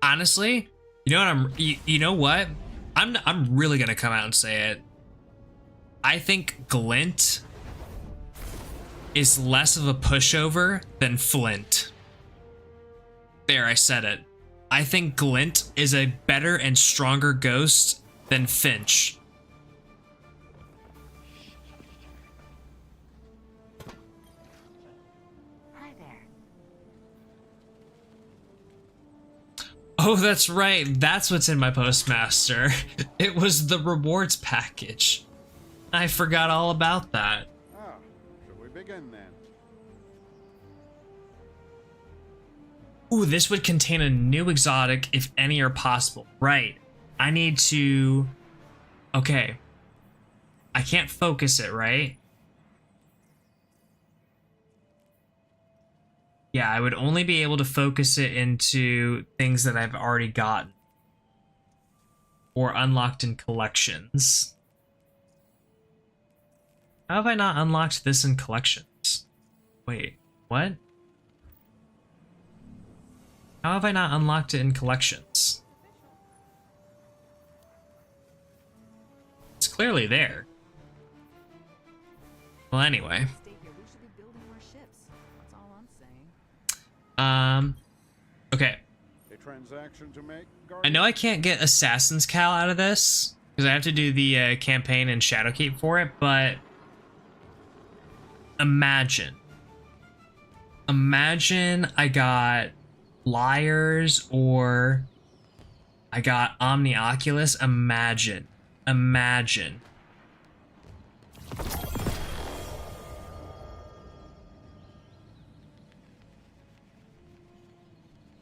[SPEAKER 1] Honestly, you know what? I'm really gonna come out and say it. I think Glint is less of a pushover than Flint. There, I said it. I think Glint is a better and stronger ghost than Finch. Oh, that's right. That's what's in my postmaster. It was the rewards package. I forgot all about that.
[SPEAKER 11] Ah, shall we begin then?
[SPEAKER 1] Ooh, this would contain a new exotic if any are possible. Right. I need to... Okay. I can't focus it, right? Yeah, I would only be able to focus it into things that I've already gotten. Or unlocked in collections. How have I not unlocked this in collections? Wait, what? How have I not unlocked it in collections? It's clearly there. Well, anyway. Okay.
[SPEAKER 11] A transaction to make,
[SPEAKER 1] I know I can't get Assassin's Cal out of this, because I have to do the campaign and Shadowkeep for it, but... Imagine I got Liars, or I got Omnioculus. Imagine.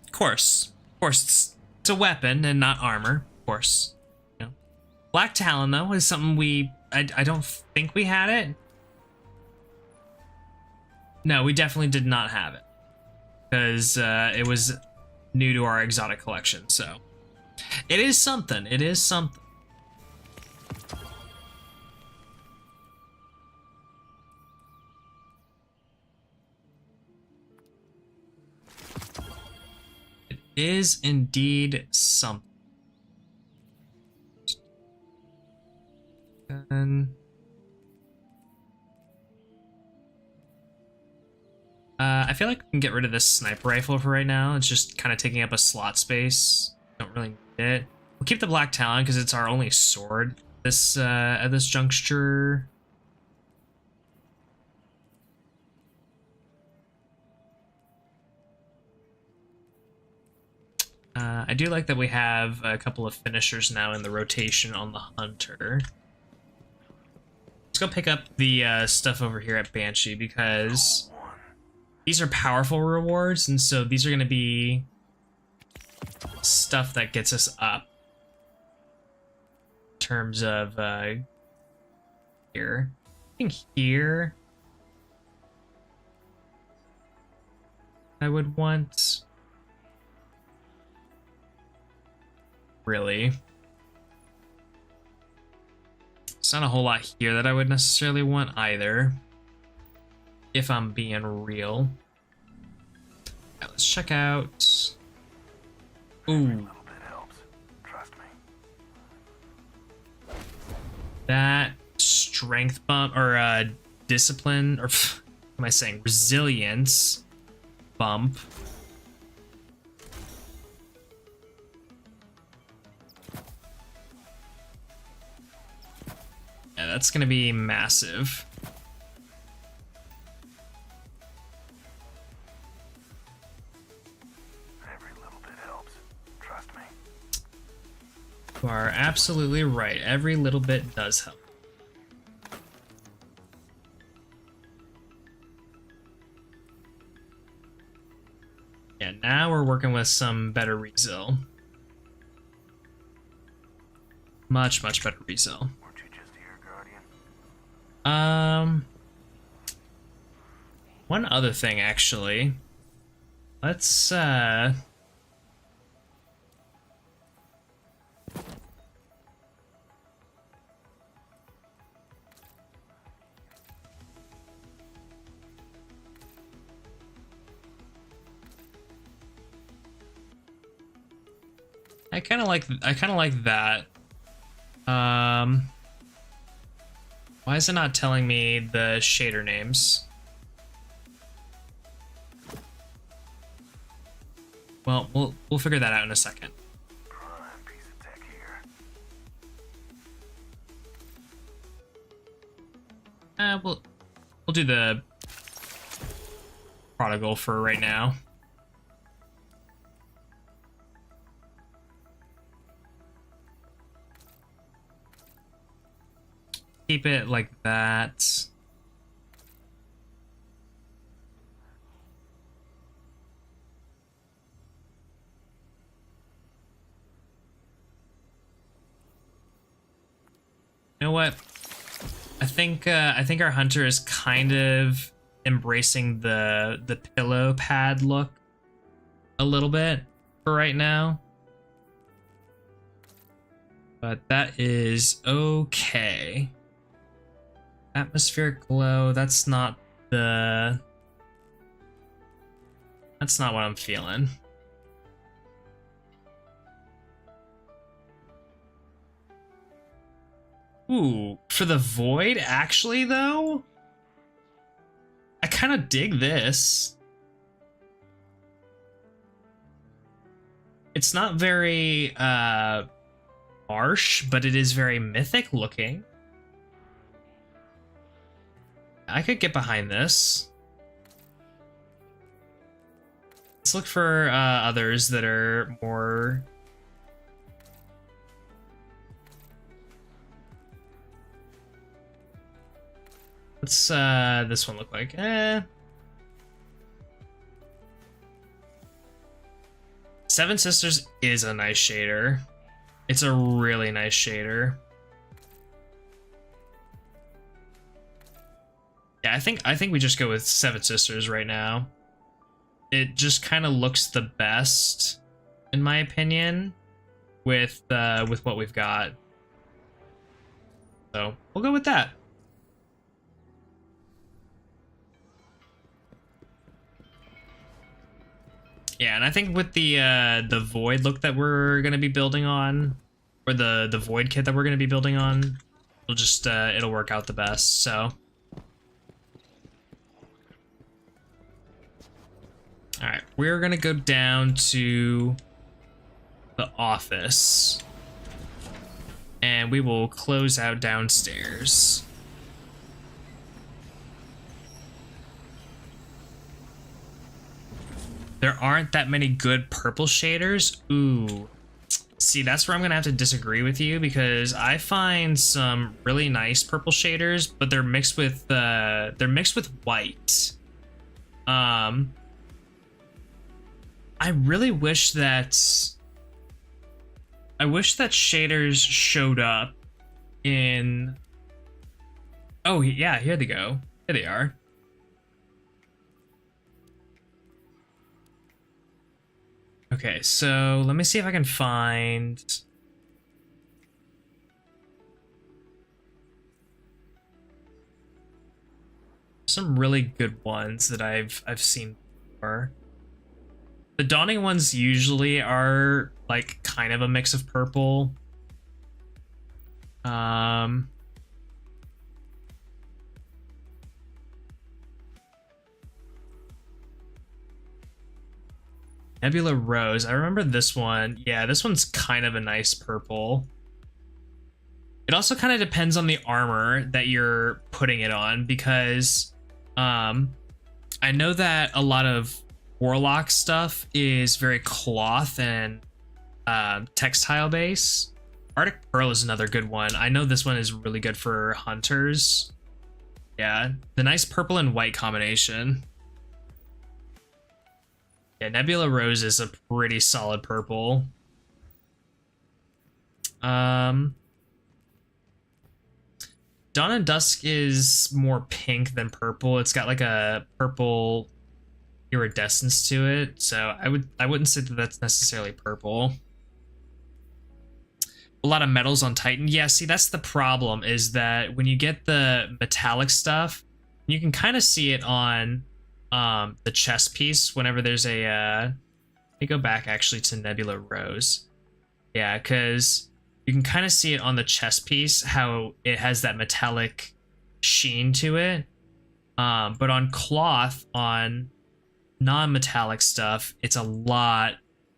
[SPEAKER 1] Of course, it's a weapon and not armor. Of course, you know. Black Talon though is something I don't think we had it. No, we definitely did not have it because it was new to our exotic collection. So it is something. It is something. Is indeed something. And I feel like we can get rid of this sniper rifle for right now. It's just kind of taking up a slot space. Don't really need it. We'll keep the Black Talon because it's our only sword this at this juncture. I do like that we have a couple of finishers now in the rotation on the Hunter. Let's go pick up the stuff over here at Banshee because these are powerful rewards, and so these are going to be stuff that gets us up in terms of here. I think here I would want really. It's not a whole lot here that I would necessarily want either, if I'm being real. Right, let's check out. Ooh. That strength bump, or discipline, or what am I saying? Resilience bump. Yeah, that's gonna be massive.
[SPEAKER 5] Every little bit helps. Trust me.
[SPEAKER 1] You are absolutely right. Every little bit does help. Yeah, now we're working with some better resil. Much, much better resil.
[SPEAKER 5] Weren't you just here, Guardian?
[SPEAKER 1] One other thing, actually. Let's, I kind of like that. Why is it not telling me the shader names? Well, we'll figure that out in a second.
[SPEAKER 5] Prime piece of tech here.
[SPEAKER 1] We'll do the prodigal for right now. Keep it like that. You know what? I think our Hunter is kind of embracing the pillow pad look a little bit for right now. But that is okay. Atmospheric glow, that's not what I'm feeling. Ooh, for the void, actually, though? I kind of dig this. It's not very, harsh, but it is very mythic looking. I could get behind this. Let's look for others that are more... What's this one look like? Seven Sisters is a nice shader. It's a really nice shader. Yeah, I think we just go with Seven Sisters right now. It just kind of looks the best, in my opinion, with what we've got. So we'll go with that. Yeah, and I think with the void look that we're gonna be building on, or the void kit that we're gonna be building on, it'll just it'll work out the best. So. Alright, we're gonna go down to the office, and we will close out downstairs. there aren't that many good purple shaders. Ooh. See, that's where I'm gonna have to disagree with you, because I find some really nice purple shaders, but they're mixed with white. I really wish that shaders showed up in. Oh yeah, here they go. Here they are. Okay, so let me see if I can find some really good ones that I've seen before. The Dawning ones usually are like kind of a mix of purple. Nebula Rose. I remember this one. Yeah, this one's kind of a nice purple. It also kind of depends on the armor that you're putting it on, because I know that a lot of Warlock stuff is very cloth and textile base. Arctic Pearl is another good one. I know this one is really good for hunters. Yeah, the nice purple and white combination. Yeah, Nebula Rose is a pretty solid purple. Dawn and Dusk is more pink than purple. It's got like a purple iridescence to it, so I wouldn't say that that's necessarily purple. A lot of metals on Titan. Yeah, see, that's the problem, is that when you get the metallic stuff, you can kind of see it on the chest piece whenever there's a let me go back actually to Nebula Rose. Yeah, because you can kind of see it on the chest piece how it has that metallic sheen to it, but on cloth, on non-metallic stuff, it's a lot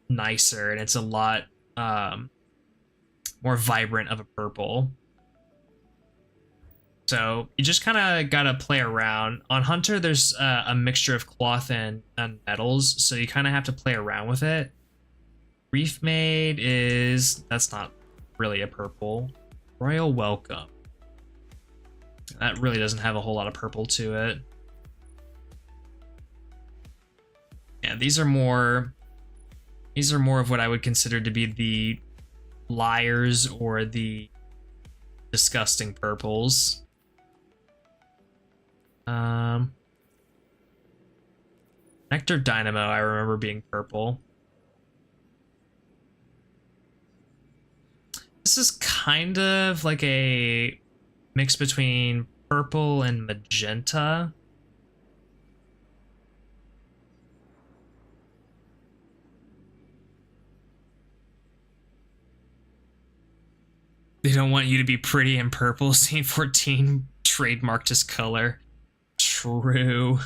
[SPEAKER 1] nicer and it's a lot more vibrant of a purple. So you just kind of gotta play around. On Hunter, there's a mixture of cloth and metals, so you kind of have to play around with it. Reef Maid that's not really a purple. Royal Welcome. That really doesn't have a whole lot of purple to it. Yeah, these are more of what I would consider to be the liars or the disgusting purples. Nectar Dynamo, I remember being purple. This is kind of like a mix between purple and magenta. They don't want you to be pretty in purple. Scene 14 trademarked his color. True.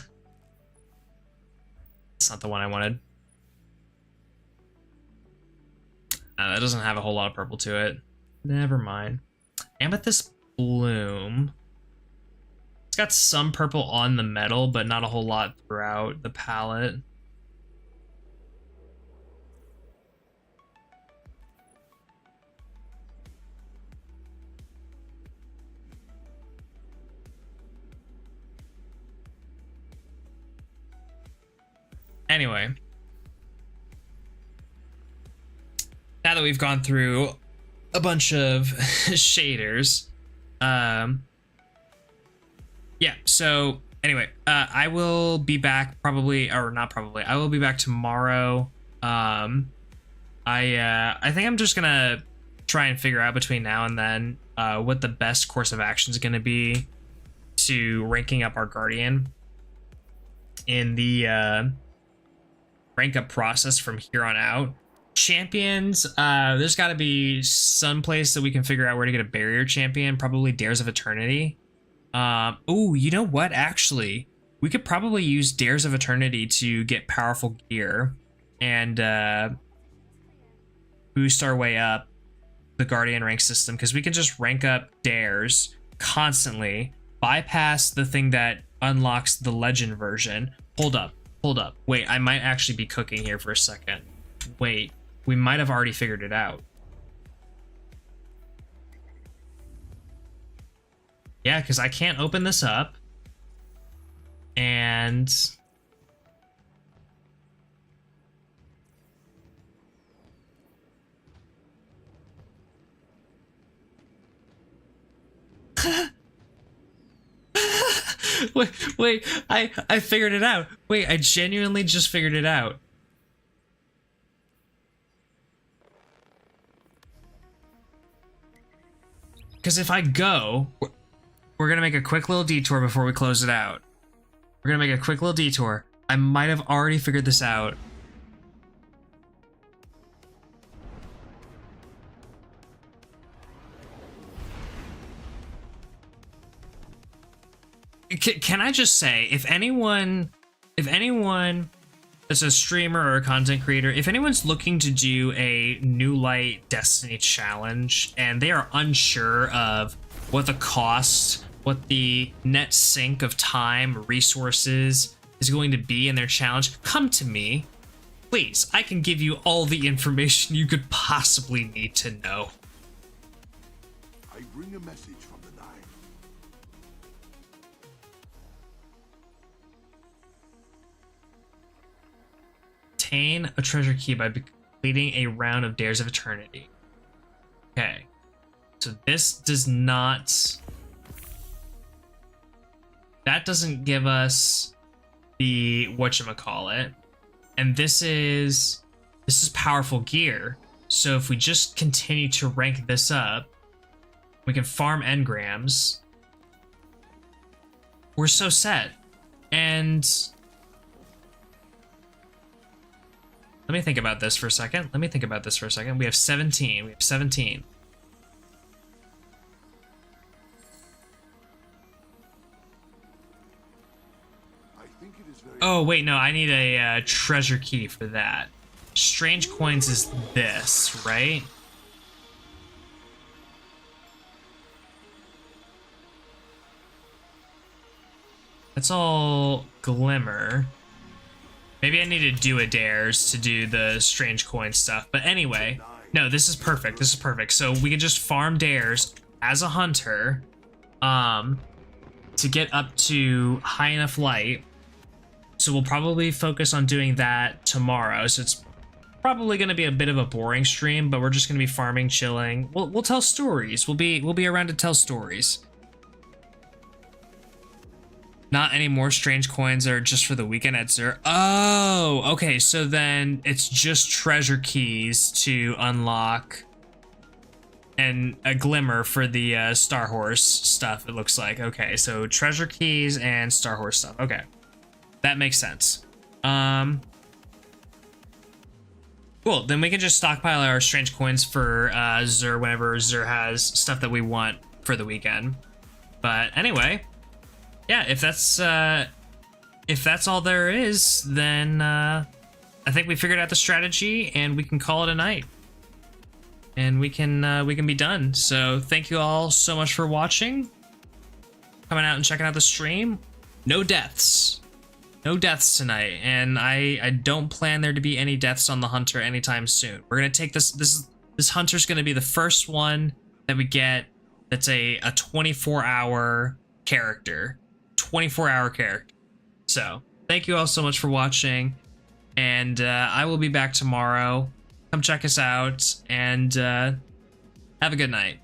[SPEAKER 1] It's not the one I wanted. That doesn't have a whole lot of purple to it. Never mind. Amethyst Bloom. It's got some purple on the metal, but not a whole lot throughout the palette. Anyway, now that we've gone through a bunch of shaders, yeah, so anyway, I will be back probably, or not probably, I will be back tomorrow. I think I'm just gonna try and figure out between now and then what the best course of action is gonna be to ranking up our Guardian in the rank up process from here on out. Champions, there's got to be some place that we can figure out where to get a barrier champion, probably Dares of Eternity. Oh, you know what, actually, we could probably use Dares of Eternity to get powerful gear and boost our way up the Guardian rank system, because we can just rank up Dares constantly, bypass the thing that unlocks the legend version. Hold up. Hold up. Wait, I might actually be cooking here for a second. Wait, we might have already figured it out. Yeah, because I can't open this up. And... wait, I figured it out. Wait, I genuinely just figured it out. Because if I go, we're gonna make a quick little detour before we close it out. We're gonna make a quick little detour. I might have already figured this out. Can I just say, if anyone that's a streamer or a content creator, if anyone's looking to do a New Light Destiny challenge and they are unsure of what the cost, what the net sink of time, resources is going to be in their challenge, come to me. Please, I can give you all the information you could possibly need to know.
[SPEAKER 5] I bring a message from the Nine.
[SPEAKER 1] Obtain a treasure key by completing a round of Dares of Eternity. Okay. So this does not... That doesn't give us the whatchamacallit. And this is powerful gear. So if we just continue to rank this up, we can farm engrams. We're so set. And... Let me think about this for a second. We have 17. Oh, wait, no, I need a treasure key for that. Strange coins is this, right? That's all glimmer. Maybe I need to do a dares to do the strange coin stuff. But anyway, no, this is perfect. So we can just farm dares as a hunter to get up to high enough light. So we'll probably focus on doing that tomorrow. So it's probably going to be a bit of a boring stream, but we're just going to be farming, chilling. We'll tell stories. We'll be around to tell stories. Not any more strange coins are just for the weekend at Zur. Oh, okay. So then it's just treasure keys to unlock and a glimmer for the Star Horse stuff, it looks like. Okay, so treasure keys and Star Horse stuff. Okay, that makes sense. Cool, then we can just stockpile our strange coins for Zur whenever Zur has stuff that we want for the weekend. But anyway... Yeah, if that's all there is, then I think we figured out the strategy and we can call it a night. And we can be done. So thank you all so much for watching, coming out and checking out the stream. No deaths tonight, and I don't plan there to be any deaths on the hunter anytime soon. We're gonna take this hunter's gonna be the first one that we get that's a 24-hour character. 24-hour character. So thank you all so much for watching, and I will be back tomorrow. Come check us out, and have a good night.